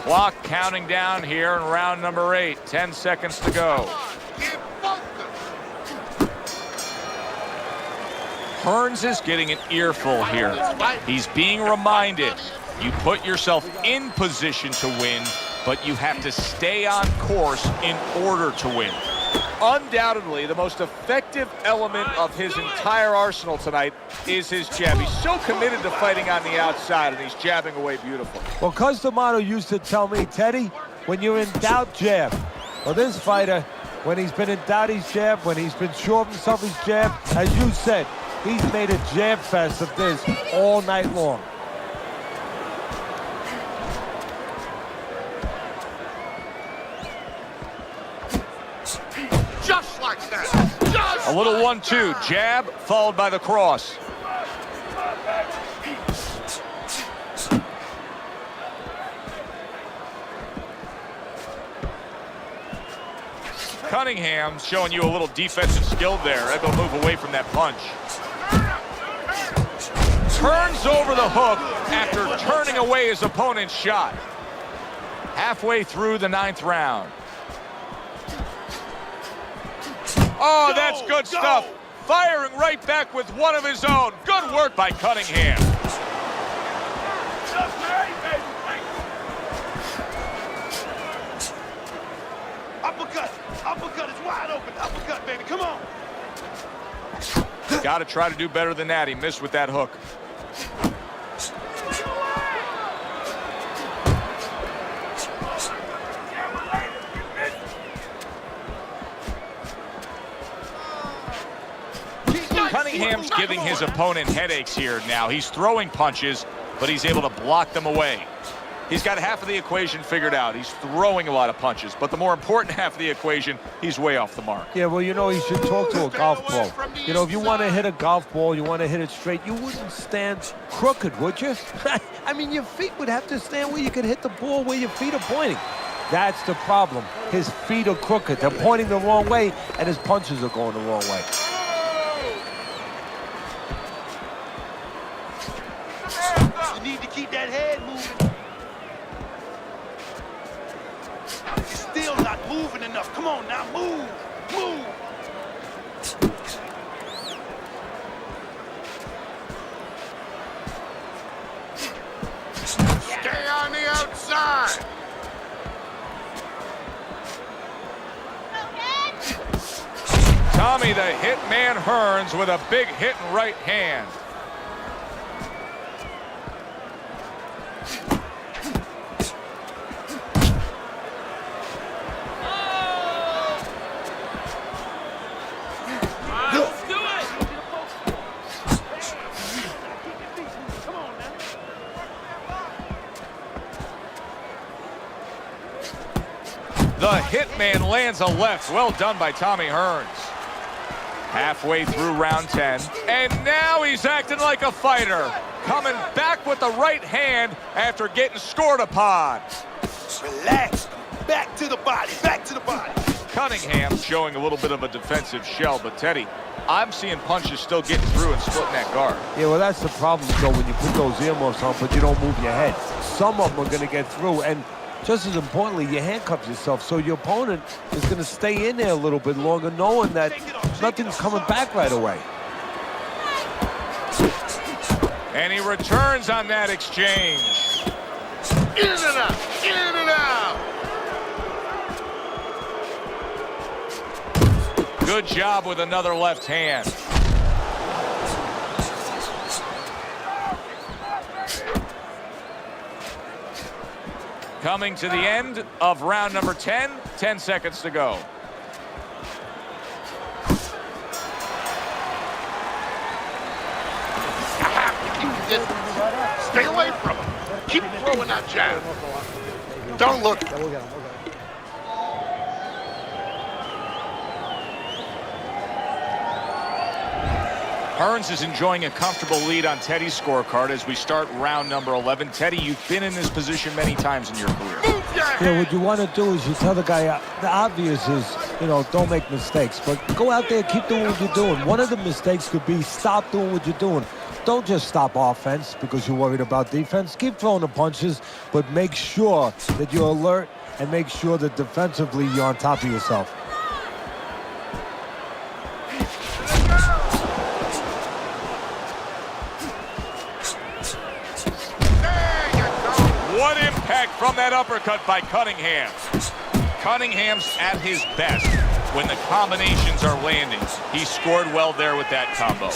Speaker 1: Clock counting down here in round number 8. 10 seconds to go. Hearns is getting an earful here. He's being reminded, you put yourself in position to win, but you have to stay on course in order to win. Undoubtedly, the most effective element of his entire arsenal tonight is his jab. He's so committed to fighting on the outside, and he's jabbing away beautifully.
Speaker 4: Well, Cus D'Amato used to tell me, Teddy, when you're in doubt, jab. Well, this fighter, when he's been in doubt, he's jabbed. When he's been sure of himself, he's jabbed. As you said, he's made a jab fest of this all night long.
Speaker 7: Just like that.
Speaker 1: A little 1-2, jab followed by the cross. Cunningham showing you a little defensive skill there. Able to move away from that punch. Turns over the hook after turning away his opponent's shot. Halfway through the 9th round. Oh, that's good stuff. Firing right back with one of his own. Good work by Cunningham.
Speaker 8: Uppercut. Uppercut is wide open. Uppercut, baby. Come on.
Speaker 1: Got to try to do better than that. He missed with that hook. Cunningham's giving his opponent headaches here now. He's throwing punches, but he's able to block them away. He's got half of the equation figured out. He's throwing a lot of punches, but the more important half of the equation, he's way off the mark.
Speaker 4: Yeah, well, you know, you should talk to a golf ball. You know, if you want to hit a golf ball, you want to hit it straight, you wouldn't stand crooked, would you? I mean, your feet would have to stand where you could hit the ball where your feet are pointing. That's the problem. His feet are crooked. They're pointing the wrong way, and his punches are going the wrong way.
Speaker 8: You need to keep that head moving. You're still not moving enough. Come on now, move, move.
Speaker 7: Stay on the outside.
Speaker 1: Tommy the Hitman Hearns with a big hit and right hand. The Hitman lands a left. Well done by Tommy Hearns. Halfway through round 10. And now he's acting like a fighter. Coming back with the right hand after getting scored upon.
Speaker 8: Relax. Back to the body. Back to the body.
Speaker 1: Cunningham showing a little bit of a defensive shell, but Teddy, I'm seeing punches still getting through and splitting that guard.
Speaker 4: Yeah, well, that's the problem, Joe, when you put those earmuffs on, but you don't move your head. Some of them are going to get through, and just as importantly, you handcuff yourself, so your opponent is going to stay in there a little bit longer, knowing that nothing's coming back right away.
Speaker 1: And he returns on that exchange.
Speaker 7: In and out, in and out.
Speaker 1: Good job with another left hand. Coming to the end of round number 10, 10 seconds to go.
Speaker 7: You have to keep distance. Stay away from him. Keep throwing that jab. Don't look.
Speaker 1: Hearns is enjoying a comfortable lead on Teddy's scorecard as we start round number 11. Teddy, you've been in this position many times in your career.
Speaker 4: Yeah, what you want to do is you tell the guy, the obvious is, you know, don't make mistakes, but go out there, keep doing what you're doing. One of the mistakes could be stop doing what you're doing. Don't just stop offense because you're worried about defense. Keep throwing the punches, but make sure that you're alert and make sure that defensively you're on top of yourself.
Speaker 1: impact from that uppercut by Cunningham. Cunningham's at his best when the combinations are landing. He scored well there with that combo.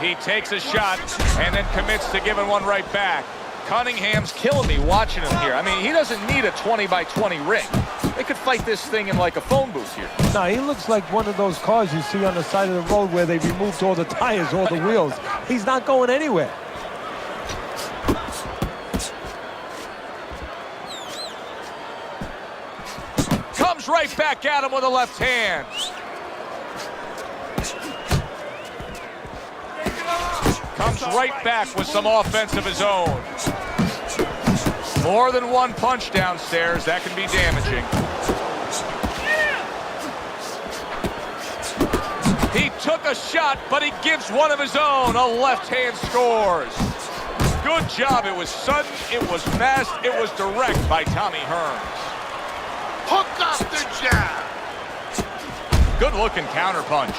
Speaker 1: He takes a shot and then commits to giving one right back. Cunningham's killing me watching him here. I mean, he doesn't need a 20-by-20 ring. They could fight this thing in like a phone booth here.
Speaker 4: No, he looks like one of those cars you see on the side of the road where they removed all the tires, all the wheels. He's not going anywhere.
Speaker 1: Comes right back at him with a left hand. Comes right back with some offense of his own. More than one punch downstairs, that can be damaging. He took a shot, but he gives one of his own. A left hand scores. Good job. It was sudden, it was fast, it was direct by Tommy Hearns.
Speaker 7: Hook up the jab.
Speaker 1: Good looking counter punch.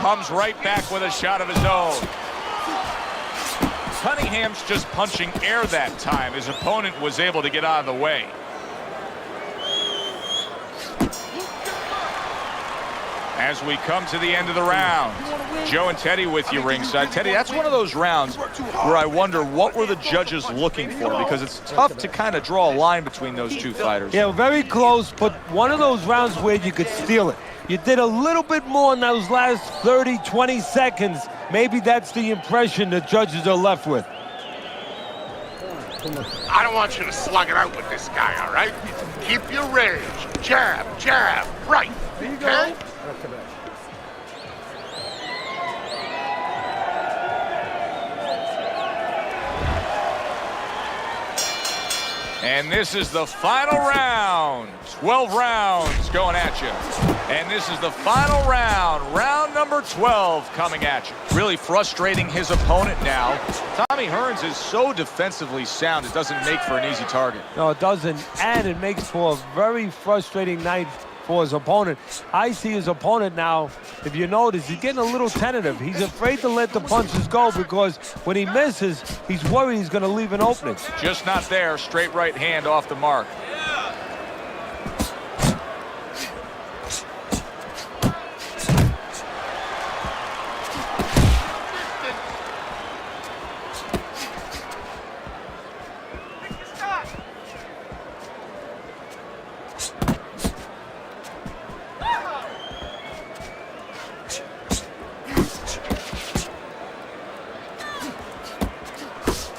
Speaker 1: Comes right back with a shot of his own. Cunningham's just punching air that time. His opponent was able to get out of the way. As we come to the end of the round, Joe and Teddy with you ringside. Teddy, that's one of those rounds where I wonder what were the judges looking for, because it's tough to kind of draw a line between those two fighters.
Speaker 4: Yeah, very close, but one of those rounds where you could steal it. You did a little bit more in those last 30, 20 seconds. Maybe that's the impression the judges are left with.
Speaker 7: I don't want you to slug it out with this guy, all right? Keep your range. Jab, jab, right. Okay?
Speaker 1: And this is the final round. 12 rounds going at you. And this is the final round. Round number 12 coming at you. Really frustrating his opponent now. Tommy Hearns is so defensively sound, it doesn't make for an easy target.
Speaker 4: No, it doesn't. And it makes for a very frustrating night for his opponent. I see his opponent now, if you notice, he's getting a little tentative. He's afraid to let the punches go because when he misses, he's worried he's going to leave an opening.
Speaker 1: Just not there. Straight right hand off the mark.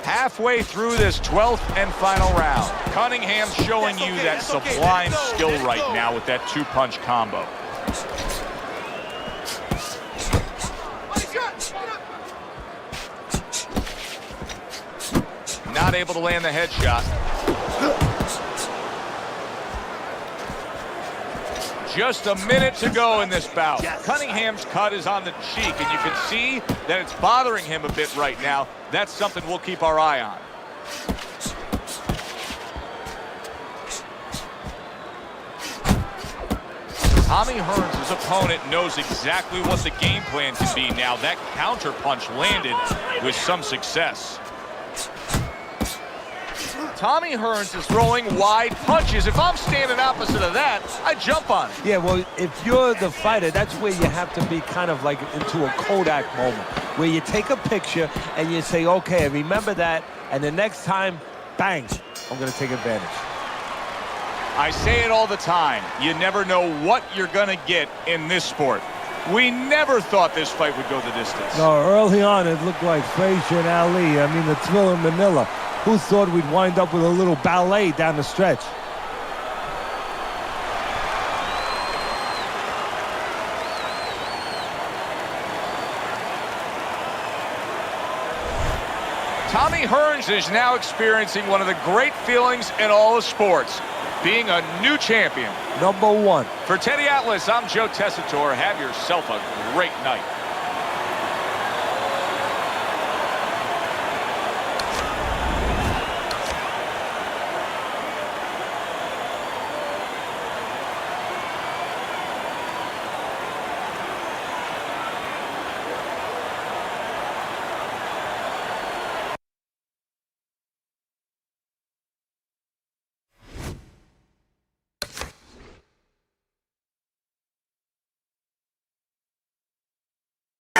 Speaker 1: Halfway through this 12th and final round, Cunningham's showing you that sublime skill right now with that two-punch combo. Not able to land the headshot. Just a minute to go in this bout. Cunningham's cut is on the cheek, and you can see that it's bothering him a bit right now. That's something we'll keep our eye on. Tommy Hearns' opponent knows exactly what the game plan can be now. That counter punch landed with some success. Tommy Hearns is throwing wide punches. If I'm standing opposite of that, I jump on it.
Speaker 4: Yeah, well, if you're the fighter, that's where you have to be kind of like into a Kodak moment, where you take a picture and you say, okay, remember that, and the next time, bang, I'm going to take advantage.
Speaker 1: I say it all the time. You never know what you're going to get in this sport. We never thought this fight would go the distance.
Speaker 4: No, early on, it looked like Frazier and Ali. I mean, the thrill in Manila. Who thought we'd wind up with a little ballet down the stretch?
Speaker 1: Tommy Hearns is now experiencing one of the great feelings in all of sports, being a new champion.
Speaker 4: Number one.
Speaker 1: For Teddy Atlas, I'm Joe Tessitore. Have yourself a great night.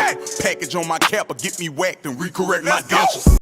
Speaker 3: Ay, package on my cap or get me whacked and recorrect my dentures.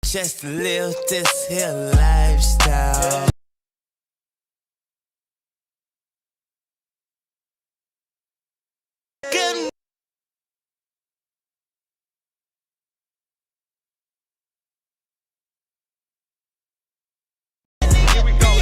Speaker 13: Just to live this here lifestyle. Good.
Speaker 8: Here we go.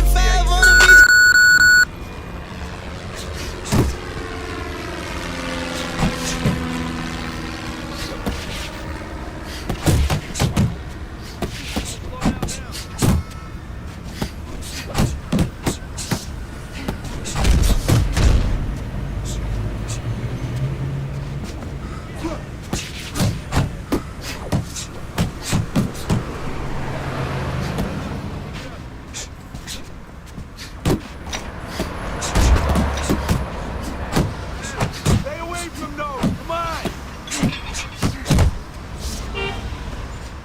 Speaker 8: Stay away from those. Come on.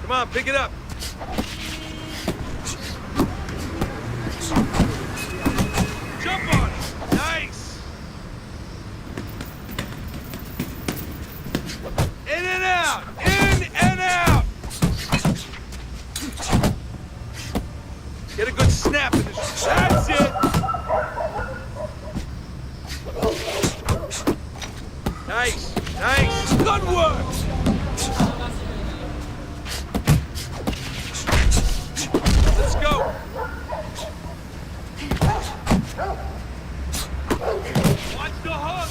Speaker 8: Come on, pick it up. Jump on it. Nice. In and out. In and out. Get a good snap in this. That's it. Nice. Nice. Good work. Let's go. Watch the hook.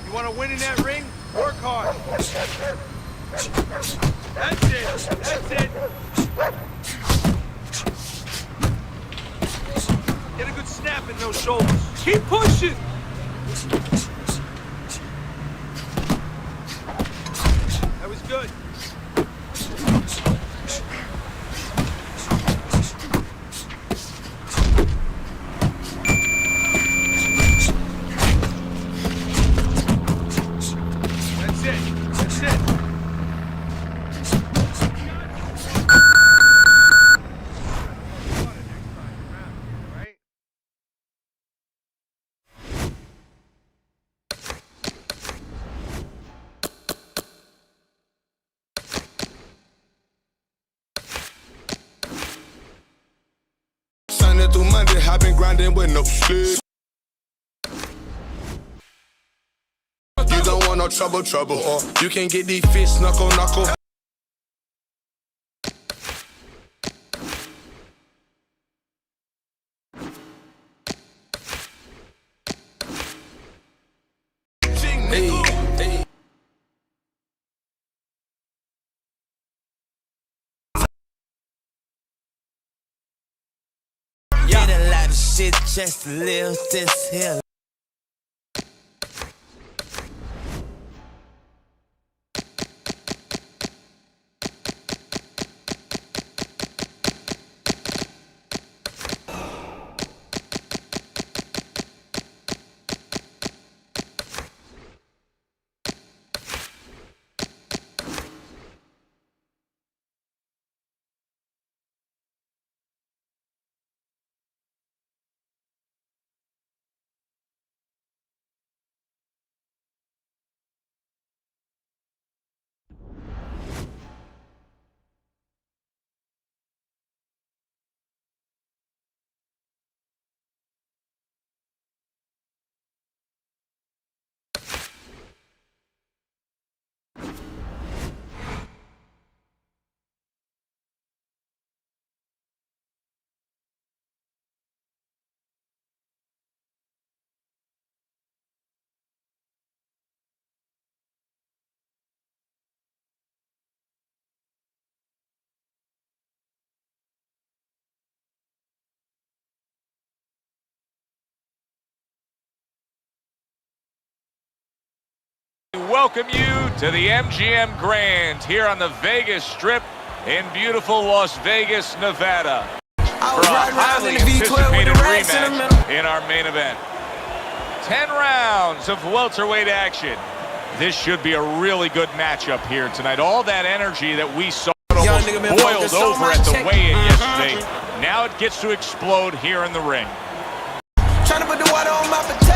Speaker 8: You want to win in that ring? Work hard. That's it. That's it. Get a good snap in those shoulders. Keep pushing. That was good. That's it. That's it. Right?
Speaker 3: Sunday through Monday, I've been grinding with no sleep. You don't want no trouble, or you can get these fists knuckle. Hey.
Speaker 13: Did a lot of shit just to live this here.
Speaker 1: welcome you to the MGM Grand here on the Vegas Strip in beautiful Las Vegas, Nevada, for a highly anticipated rematch in our main event. 10 rounds of welterweight action. This should be a really good matchup here tonight. All that energy that we saw almost boiled over at the weigh-in yesterday. Now it gets to explode here in the ring.
Speaker 13: Trying to put the water on my potato.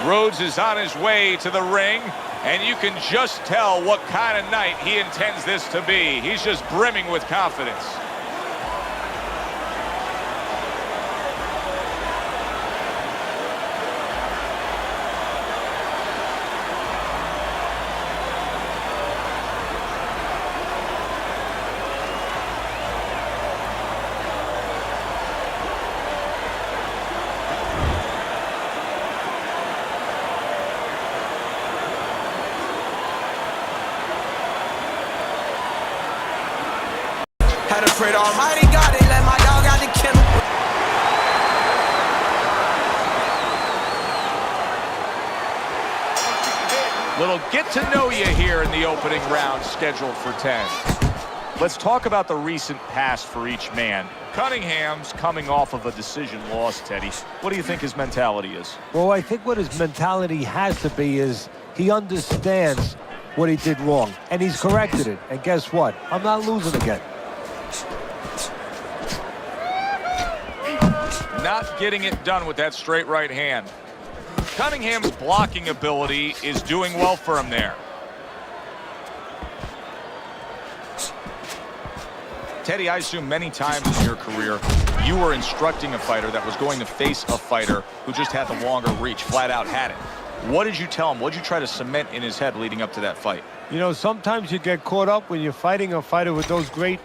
Speaker 1: Rhodes is on his way to the ring, and you can just tell what kind of night he intends this to be. He's just brimming with confidence.
Speaker 13: Had to pray to Almighty God, they let my dog out the kennel.
Speaker 1: Little get to know you here in the opening round scheduled for 10. Let's talk about the recent past for each man. Cunningham's coming off of a decision loss, Teddy. What do you think his mentality is?
Speaker 4: Well, I think what his mentality has to be is he understands what he did wrong, and he's corrected it. And guess what? I'm not losing again.
Speaker 1: Not getting it done with that straight right hand. Cunningham's blocking ability is doing well for him there. Teddy, I assume many times in your career, you were instructing a fighter that was going to face a fighter who just had the longer reach, flat out had it. What did you tell him? What did you try to cement in his head leading up to that fight?
Speaker 4: You know, sometimes you get caught up when you're fighting a fighter with those great,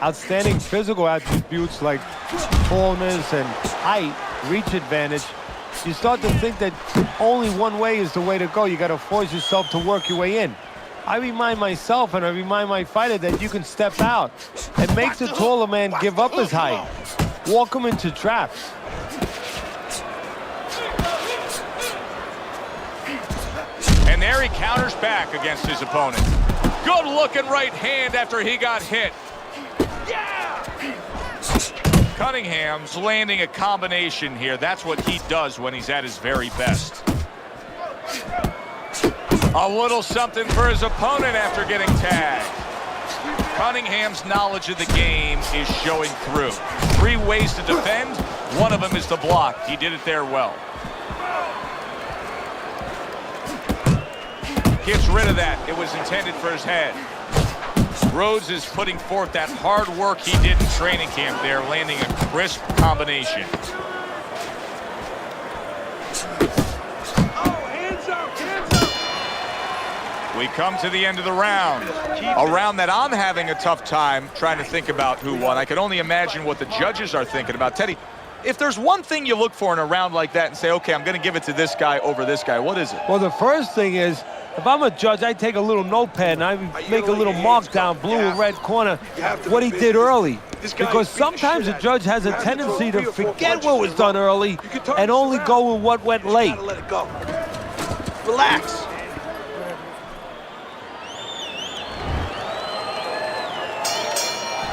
Speaker 4: outstanding physical attributes like tallness and height, reach advantage. You start to think that only one way is the way to go. You got to force yourself to work your way in. I remind myself and I remind my fighter that you can step out and make the taller man give up his height. Walk him into traps.
Speaker 1: And there he counters back against his opponent. Good looking right hand after he got hit. Cunningham's landing a combination here. That's what he does when he's at his very best. A little something for his opponent after getting tagged. Cunningham's knowledge of the game is showing through. 3 ways to defend. One of them is to block. He did it there well. Gets rid of that. It was intended for his head. Rhodes is putting forth that hard work he did in training camp there, landing a crisp combination. We come to the end of the round. A round that I'm having a tough time trying to think about who won. I can only imagine what the judges are thinking about. Teddy, if there's one thing you look for in a round like that and say, okay, I'm going to give it to this guy over this guy, what is it?
Speaker 4: Well, the first thing is, if I'm a judge, I take a little notepad and I make a little mark down blue and red corner what he did early. Because sometimes a judge has a tendency to forget what was done early and only go with what went late.
Speaker 8: Let it go. Relax.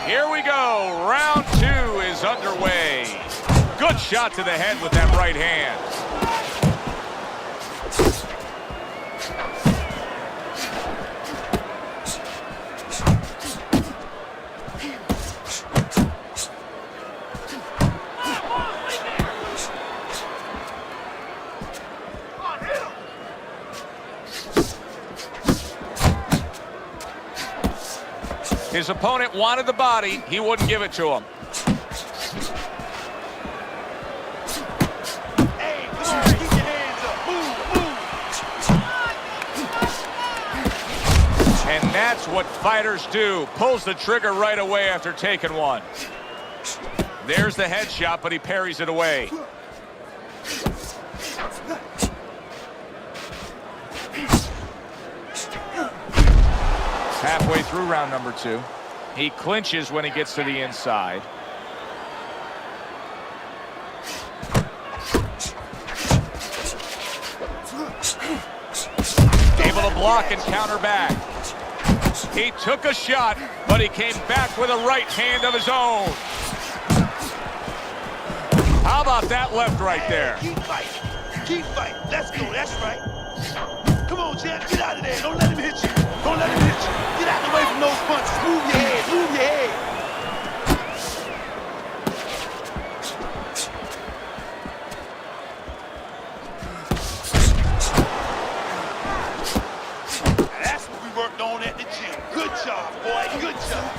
Speaker 1: Here we go. Round 2 is underway. Good shot to the head with that right hand. His opponent wanted the body. He wouldn't give it to him.
Speaker 8: Hey, come on, keep your hands up. Move,
Speaker 1: And that's what fighters do. Pulls the trigger right away after taking one. There's the headshot, but he parries it away. Halfway through round number 2. He clinches when he gets to the inside. block and counter back. He took a shot, but he came back with a right hand of his own. How about that left right there?
Speaker 8: Keep fighting. Keep fighting. Let's go. That's right. Come on, champ. Get out of there. Don't let him hit you. Don't let him hit you. Get out of the way from those punches. Move your head. Move your head. That's what we worked on at the gym. Good job, boy. Good job.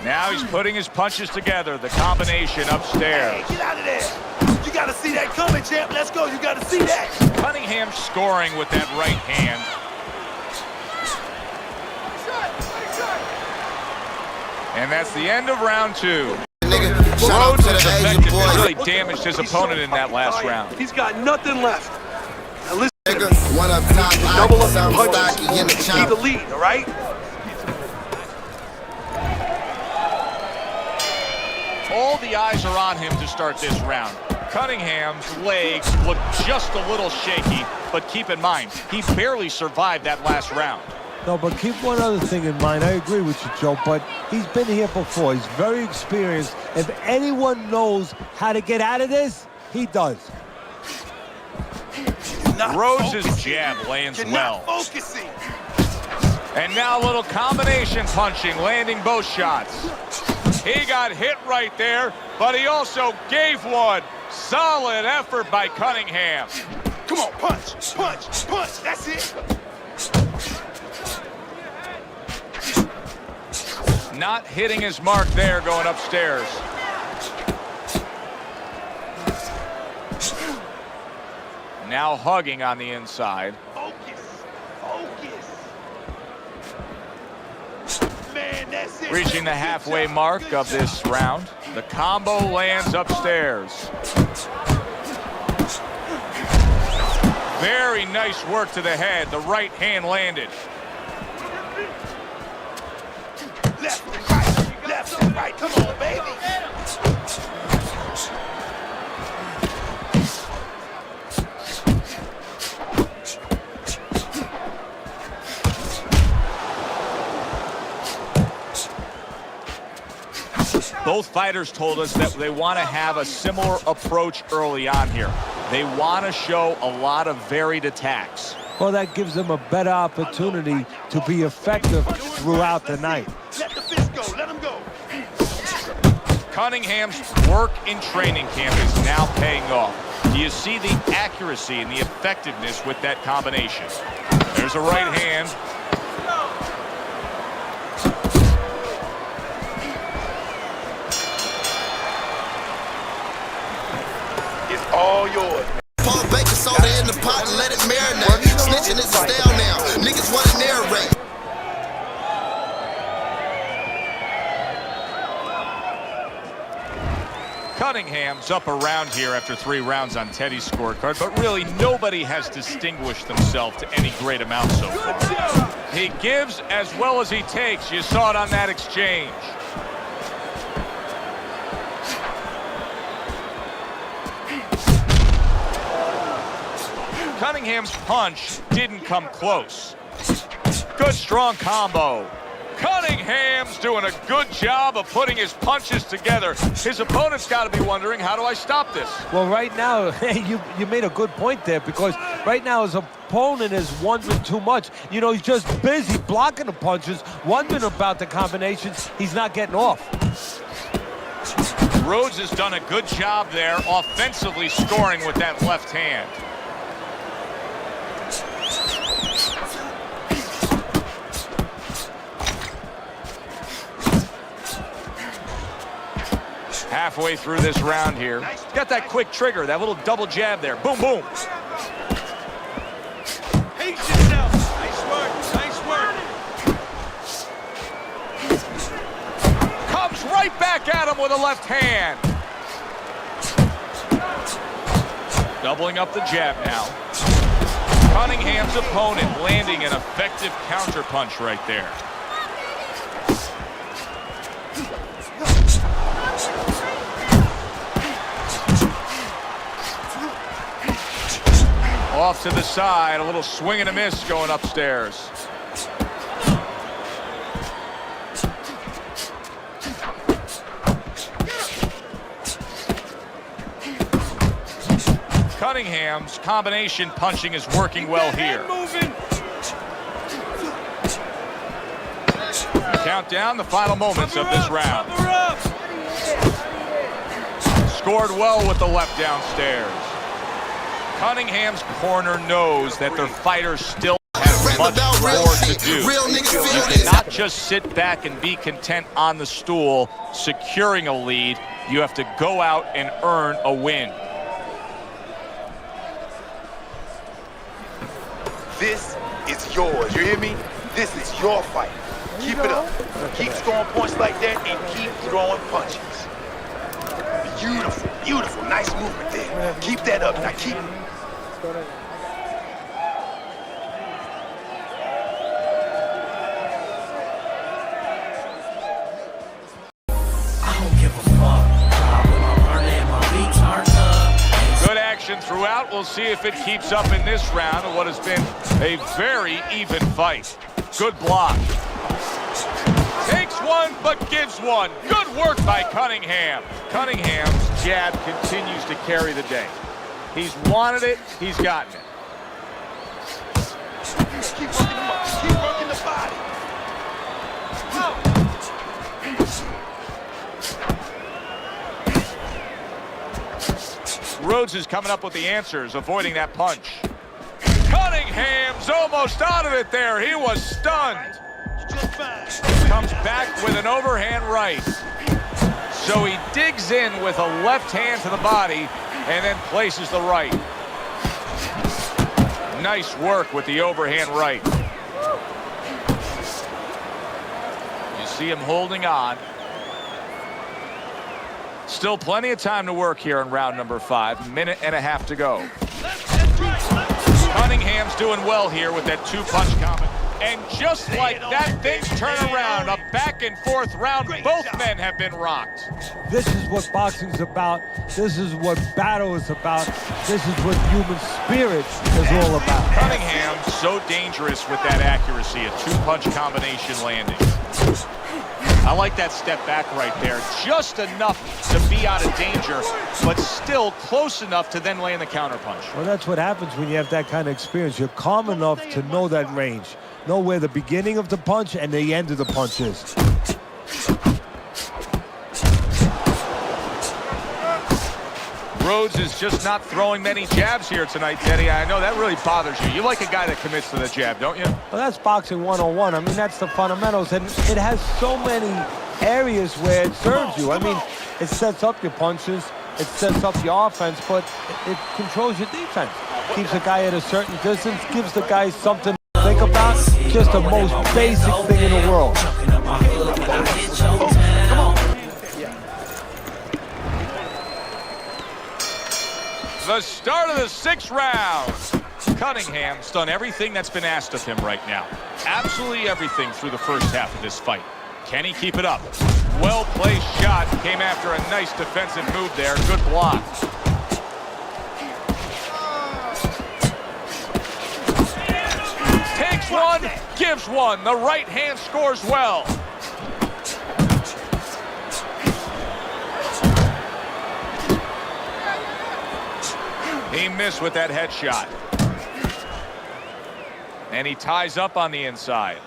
Speaker 1: Now he's putting his punches together, the combination upstairs.
Speaker 8: Hey, get out of there. You got to see that coming, champ. Let's go. You got to see that.
Speaker 1: Cunningham scoring with that right hand. And that's the end of round 2. Rhodes is effective and really damaged his opponent in that last round.
Speaker 11: He's got nothing left. Now listen,
Speaker 13: One up top,
Speaker 11: double up
Speaker 13: some
Speaker 11: punches.
Speaker 13: stocky in the
Speaker 11: Be
Speaker 13: chop.
Speaker 11: the lead, all right?
Speaker 1: All the eyes are on him to start this round. Cunningham's legs look just a little shaky, but keep in mind, he barely survived that last round.
Speaker 4: No, but keep one other thing in mind. I agree with you, Joe, but he's been here before. He's very experienced. If anyone knows how to get out of this, he does.
Speaker 1: Rhodes' jab lands well.
Speaker 8: Focusing.
Speaker 1: And now a little combination punching, landing both shots. He got hit right there, but he also gave one. Solid effort by Cunningham.
Speaker 8: Come on, punch, punch, punch. That's it.
Speaker 1: Not hitting his mark there going upstairs. Now hugging on the inside.
Speaker 8: Focus, focus. Man, that's it.
Speaker 1: Reaching the halfway mark of this round. The combo lands upstairs. Very nice work to the head. The right hand landed.
Speaker 8: Left and right, left and right. Come on, baby.
Speaker 1: Both fighters told us that they want to have a similar approach early on here. They want to show a lot of varied attacks.
Speaker 4: Well, that gives them a better opportunity to be effective throughout the night.
Speaker 8: Let the fist go. Let him go.
Speaker 1: Cunningham's work in training camp is now paying off. Do you see the accuracy and the effectiveness with that combination? There's a right hand.
Speaker 8: It's all yours.
Speaker 13: Pour baking soda in the pot and let it marinate. Snitching is a style now. Niggas want to narrate.
Speaker 1: Cunningham's up around here after 3 rounds on Teddy's scorecard, but really nobody has distinguished themselves to any great amount so far. He gives as well as he takes. You saw it on that exchange. Cunningham's punch didn't come close. Good strong combo. Cunningham's doing a good job of putting his punches together. His opponent's got to be wondering, how do I stop this?
Speaker 4: Well, right now, you made a good point there, because right now his opponent is wondering too much. You know, he's just busy blocking the punches, wondering about the combinations. He's not getting off.
Speaker 1: Rhodes has done a good job there, offensively scoring with that left hand. Halfway through this round here. He's got that quick trigger, that little double jab there. Boom, boom.
Speaker 11: Pace yourself. Nice work. Nice work.
Speaker 1: Comes right back at him with a left hand. Doubling up the jab now. Cunningham's opponent landing an effective counterpunch right there. Off to the side, a little swing and a miss going upstairs. Cunningham's combination punching is working well here. Countdown, the final moments of this round. Scored well with the left downstairs. Cunningham's corner knows that their fighters still have much more to do. You cannot just sit back and be content on the stool securing a lead. You have to go out and earn a win.
Speaker 8: This is yours, you hear me? This is your fight. Keep it up. Keep scoring points like that and keep throwing punches. Beautiful, beautiful. Nice movement there. Keep that up. Now keep it.
Speaker 1: Good action throughout. We'll see if it keeps up in this round of what has been a very even fight. Good block. Takes one, but gives one. Good work by Cunningham. Cunningham's jab continues to carry the day. He's wanted it, he's gotten it.
Speaker 8: Keep working the muscle. Keep working the body.
Speaker 1: Rhodes is coming up with the answers, avoiding that punch. Cunningham's almost out of it there. He was stunned. Comes back with an overhand right. So he digs in with a left hand to the body and then places the right. Nice work with the overhand right. You see him holding on. Still plenty of time to work here in round number 5. Minute and a half to go. Cunningham's doing well here with that two-punch combo. And just like that, things turn around. A back and forth round. Both men have been rocked.
Speaker 4: This is what boxing's about. This is what battle is about. This is what human spirit is all about.
Speaker 1: Cunningham so dangerous with that accuracy. A two-punch combination landing. I like that step back right there. Just enough to be out of danger, but still close enough to then land the counterpunch.
Speaker 4: Well, that's what happens when you have that kind of experience. You're calm enough to know that range. Know where the beginning of the punch and the end of the punch is.
Speaker 1: Rhodes is just not throwing many jabs here tonight, Teddy. I know that really bothers you. You like a guy that commits to the jab, don't you?
Speaker 4: Well, that's boxing 101. I mean, that's the fundamentals. And it has so many areas where it serves you. I mean, it sets up your punches. It sets up your offense, but it controls your defense. Keeps the guy at a certain distance, gives the guy something to think about. Just the most basic thing in the world.
Speaker 1: The start of the 6th round. Cunningham's done everything that's been asked of him right now. Absolutely everything through the first half of this fight. Can he keep it up? Well-placed shot. Came after a nice defensive move there. Good block. Takes one, gives one. The right hand scores well. He missed with that headshot. And he ties up on the inside.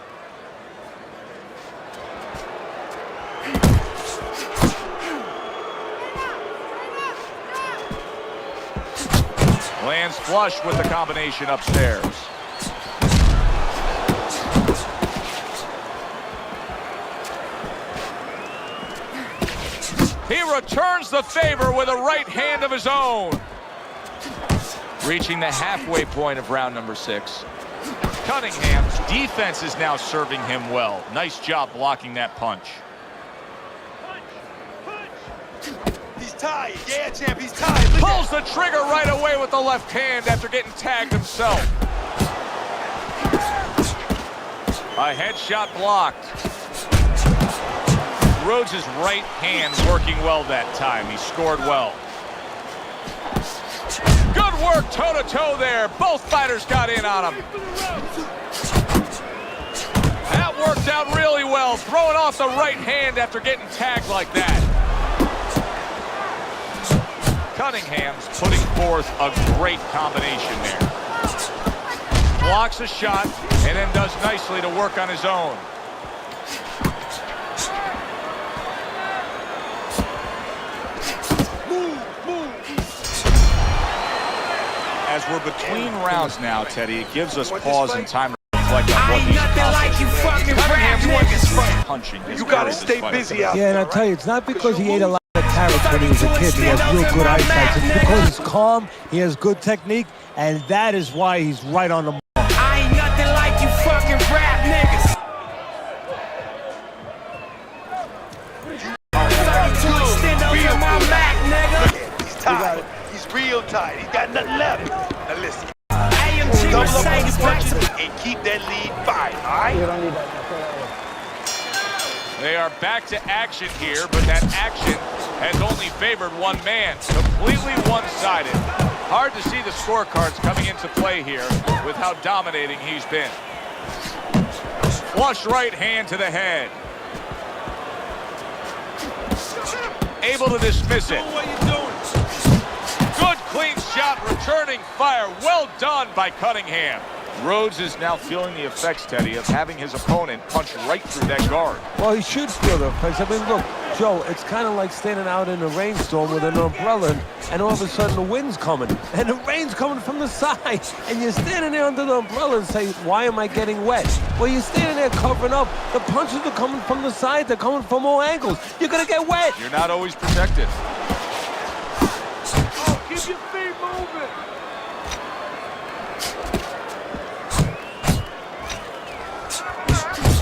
Speaker 1: Lands flush with the combination upstairs. He returns the favor with a right hand of his own. Reaching the halfway point of round number 6. Cunningham's defense is now serving him well. Nice job blocking that punch.
Speaker 8: He's tired. Yeah, champ, he's tired.
Speaker 1: Pulls the trigger right away with the left hand after getting tagged himself. A headshot blocked. Rhodes' right hand working well that time. He scored well. Good work toe-to-toe there. Both fighters got in on him. That worked out really well, throwing off the right hand after getting tagged like that. Cunningham's putting forth a great combination there. Blocks a shot and then does nicely to work on his own. As we're between rounds now, Teddy, it gives us pause and time to reflect on what these Cunningham's punching.
Speaker 8: You gotta stay busy out there.
Speaker 4: Yeah, and I'll tell you, it's not because he ate a lot of carrots when he was a kid. He has real good eyesight. It's because he's calm, he has good technique, and that is why he's right on the mark.
Speaker 2: I ain't nothing like you fucking rap niggas.
Speaker 8: Real my Mac, nigga. He's tired. He's real tired. He's got nothing left. Now listen. Double up on his punches and keep that lead fired, all right?
Speaker 1: They are back to action here, but that action has only favored one man. Completely one-sided. Hard to see the scorecards coming into play here with how dominating he's been. Flush right hand to the head. Able to dismiss it. Good clean shot, returning fire. Well done by Cunningham. Rhodes is now feeling the effects, Teddy, of having his opponent punch right through that guard.
Speaker 4: Well, he should feel the effects. I mean, look, Joe, it's kind of like standing out in a rainstorm with an umbrella, and all of a sudden the wind's coming, and the rain's coming from the side, and you're standing there under the umbrella and say, why am I getting wet? Well, you're standing there covering up. The punches are coming from the side. They're coming from all angles. You're going to get wet.
Speaker 1: You're not always protected.
Speaker 11: Oh, keep your feet moving.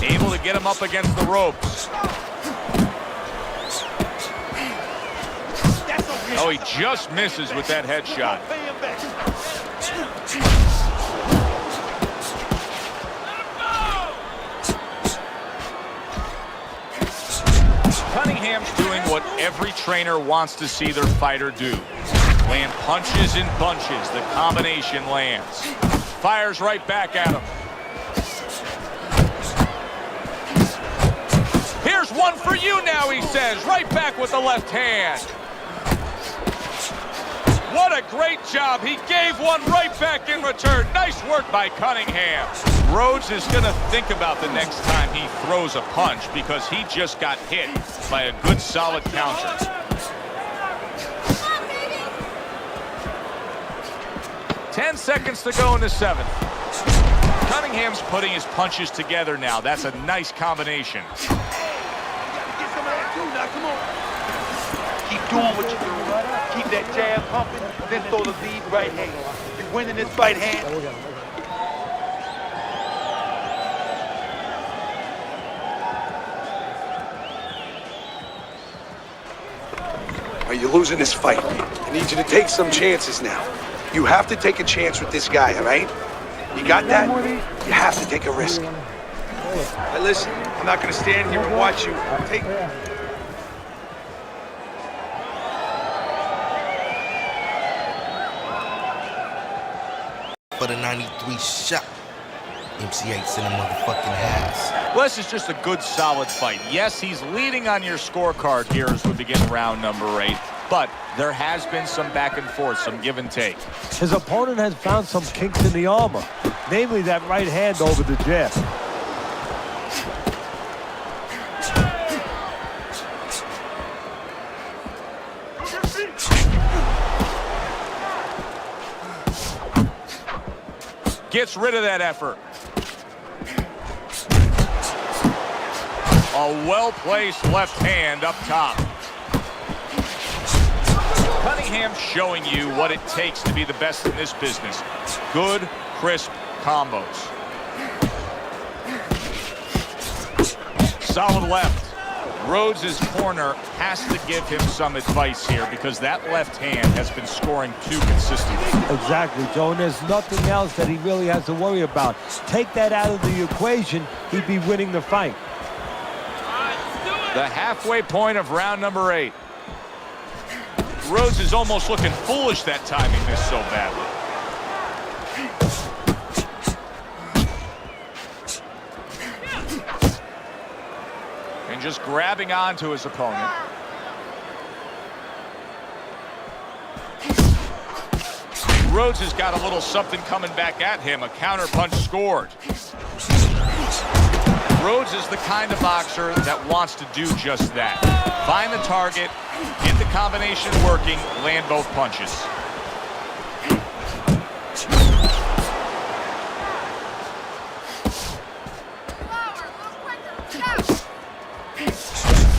Speaker 1: Able to get him up against the ropes. Oh, he just misses with that headshot. Cunningham's doing what every trainer wants to see their fighter do. Land punches in bunches. The combination lands. Fires right back at him. Here's one for you now, he says. Right back with the left hand. What a great job. He gave one right back in return. Nice work by Cunningham. Rhodes is going to think about the next time he throws a punch because he just got hit by a good, solid counter. Ten seconds to go in the seventh. Cunningham's putting his punches together now. That's a nice combination.
Speaker 8: Come on. Keep doing what you're doing. Keep that jab pumping, then throw the lead right hand. You're winning this right hand.
Speaker 14: Are you losing this fight? I need you to take some chances now. You have to take a chance with this guy, all right? You got that? You have to take a risk.
Speaker 8: Hey, listen, I'm not going to stand here and watch you take...
Speaker 13: For the 93 shot. MC8's in the motherfucking house.
Speaker 1: Well, this is just a good, solid fight. Yes, he's leading on your scorecard here as we begin round number 8, but there has been some back and forth, some give and take.
Speaker 4: His opponent has found some kinks in the armor, namely that right hand over the jab.
Speaker 1: Gets rid of that effort. A well-placed left hand up top. Cunningham showing you what it takes to be the best in this business. Good, crisp combos. Solid left. Rhodes' corner has to give him some advice here because that left hand has been scoring too consistently.
Speaker 4: Exactly, Joe, and there's nothing else that he really has to worry about. Take that out of the equation, he'd be winning the fight.
Speaker 1: The halfway point of round number 8. Rhodes is almost looking foolish that time he missed so badly. And just grabbing onto his opponent. Rhodes has got a little something coming back at him. A counter punch scored. Rhodes is the kind of boxer that wants to do just that. Find the target, get the combination working, land both punches.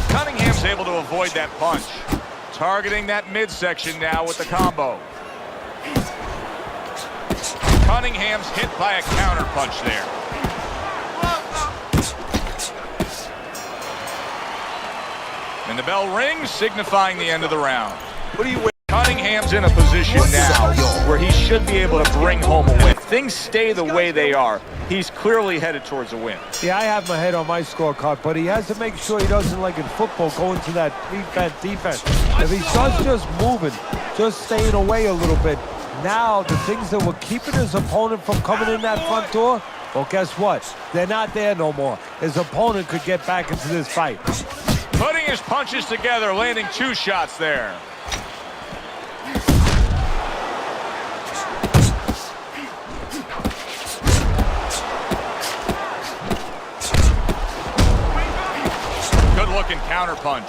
Speaker 1: Cunningham's able to avoid that punch. Targeting that midsection now with the combo. Cunningham's hit by a counter punch there. And the bell rings, signifying the end of the round. What do you? Cunningham's in a position now where he should be able to bring home a win. If things stay the way they are, he's clearly headed towards a win.
Speaker 4: Yeah, I have my head on my scorecard, but he has to make sure he doesn't, like in football, go into that defense. If he starts just moving, just staying away a little bit, now the things that were keeping his opponent from coming in that front door, well, guess what? They're not there no more. His opponent could get back into this fight.
Speaker 1: Putting his punches together, landing 2 shots there. Good looking counter punch.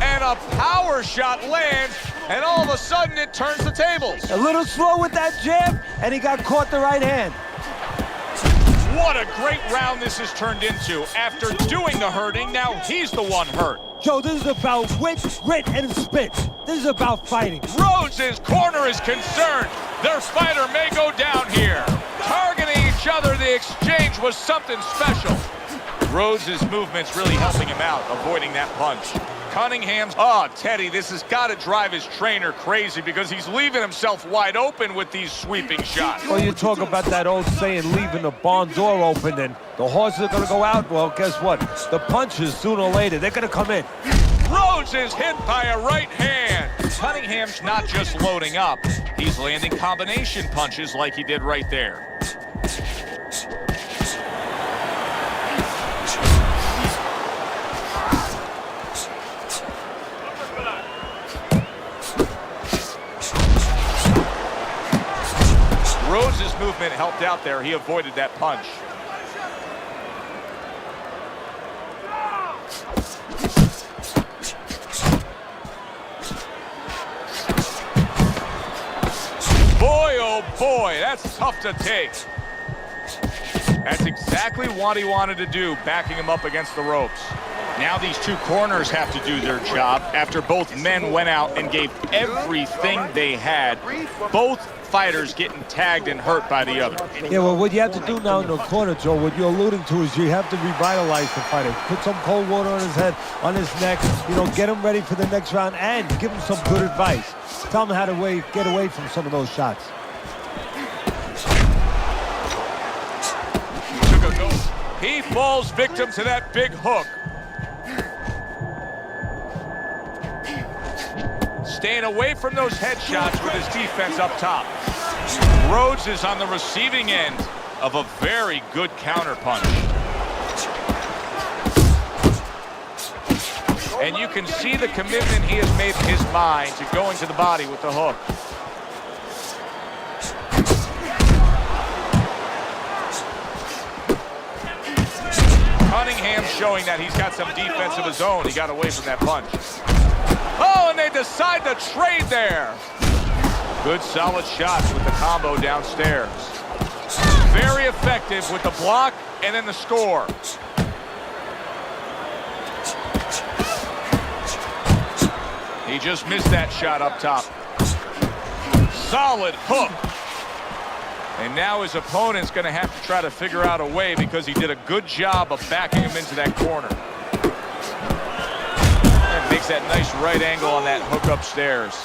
Speaker 1: And a power shot lands, and all of a sudden it turns the tables.
Speaker 4: A little slow with that jab, and he got caught the right hand.
Speaker 1: What a great round this has turned into. After doing the hurting, now he's the one hurt.
Speaker 4: Joe, this is about wit, grit, and spit. This is about fighting.
Speaker 1: Rhodes' corner is concerned. Their fighter may go down here. Targeting each other, the exchange was something special. Rhodes' movement's really helping him out, avoiding that punch. Cunningham's, Teddy, this has got to drive his trainer crazy because he's leaving himself wide open with these sweeping shots.
Speaker 4: Well, you talk about that old saying, leaving the barn door open, and the horses are going to go out. Well, guess what? The punches, sooner or later, they're going to come in.
Speaker 1: Rhodes is hit by a right hand. Cunningham's not just loading up. He's landing combination punches like he did right there. Rhodes' movement helped out there. He avoided that punch. Boy, oh boy, that's tough to take. That's exactly what he wanted to do, backing him up against the ropes. Now these 2 corners have to do their job after both men went out and gave everything they had. Both fighters getting tagged and hurt by the other.
Speaker 4: Yeah, well, what you have to do now in the corner, Joe, what you're alluding to is you have to revitalize the fighter. Put some cold water on his head, on his neck, get him ready for the next round, and give him some good advice. Tell him how to get away from some of those shots.
Speaker 1: He falls victim to that big hook. Staying away from those headshots with his defense up top. Rhodes is on the receiving end of a very good counter punch. And you can see the commitment he has made in his mind to going to the body with the hook. Cunningham showing that he's got some defense of his own. He got away from that punch. Oh, and they decide to trade there. Good solid shots with the combo downstairs. Very effective with the block and then the score. He just missed that shot up top. Solid hook. And now his opponent's going to have to try to figure out a way because he did a good job of backing him into that corner. And makes that nice right angle on that hook upstairs.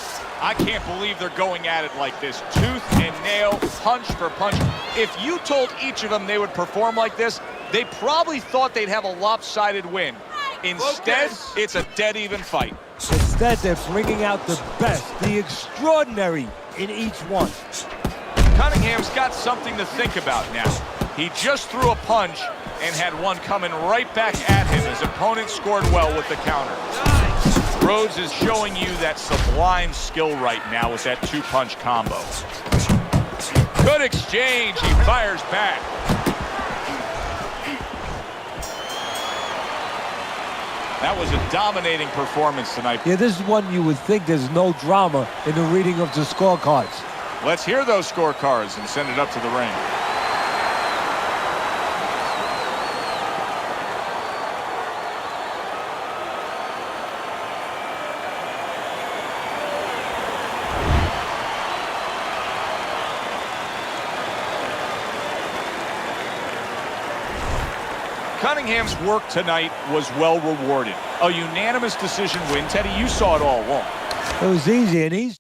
Speaker 1: I can't believe they're going at it like this. Tooth and nail, punch for punch. If you told each of them they would perform like this, they probably thought they'd have a lopsided win. Instead, it's a dead even fight.
Speaker 4: Instead, they're bringing out the best, the extraordinary in each one.
Speaker 1: Cunningham's got something to think about now. He just threw a punch and had one coming right back at him. His opponent scored well with the counter. Rhodes is showing you that sublime skill right now with that two-punch combo. Good exchange. He fires back. That was a dominating performance tonight.
Speaker 4: Yeah, this is one you would think there's no drama in the reading of the scorecards.
Speaker 1: Let's hear those scorecards and send it up to the ring. Cunningham's work tonight was well rewarded. A unanimous decision win. Teddy, you saw it all along.
Speaker 4: It was easy and easy.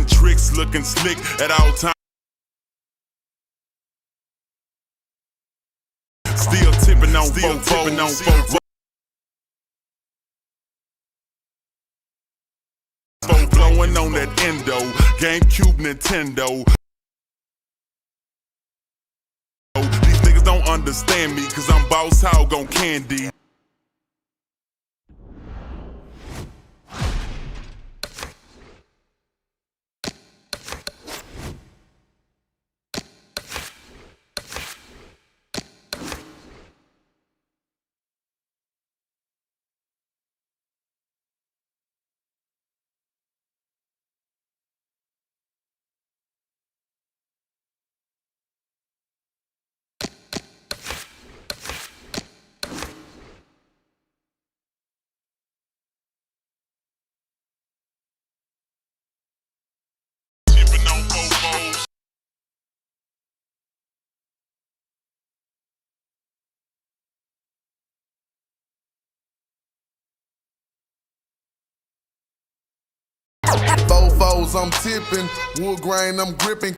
Speaker 15: Tricks looking slick at all times. Still tipping on four. Blowing on that endo. GameCube, Nintendo. These niggas don't understand me, cause I'm Boss Hog on Candy.
Speaker 13: Fofos, I'm tipping. Wood grain, I'm gripping.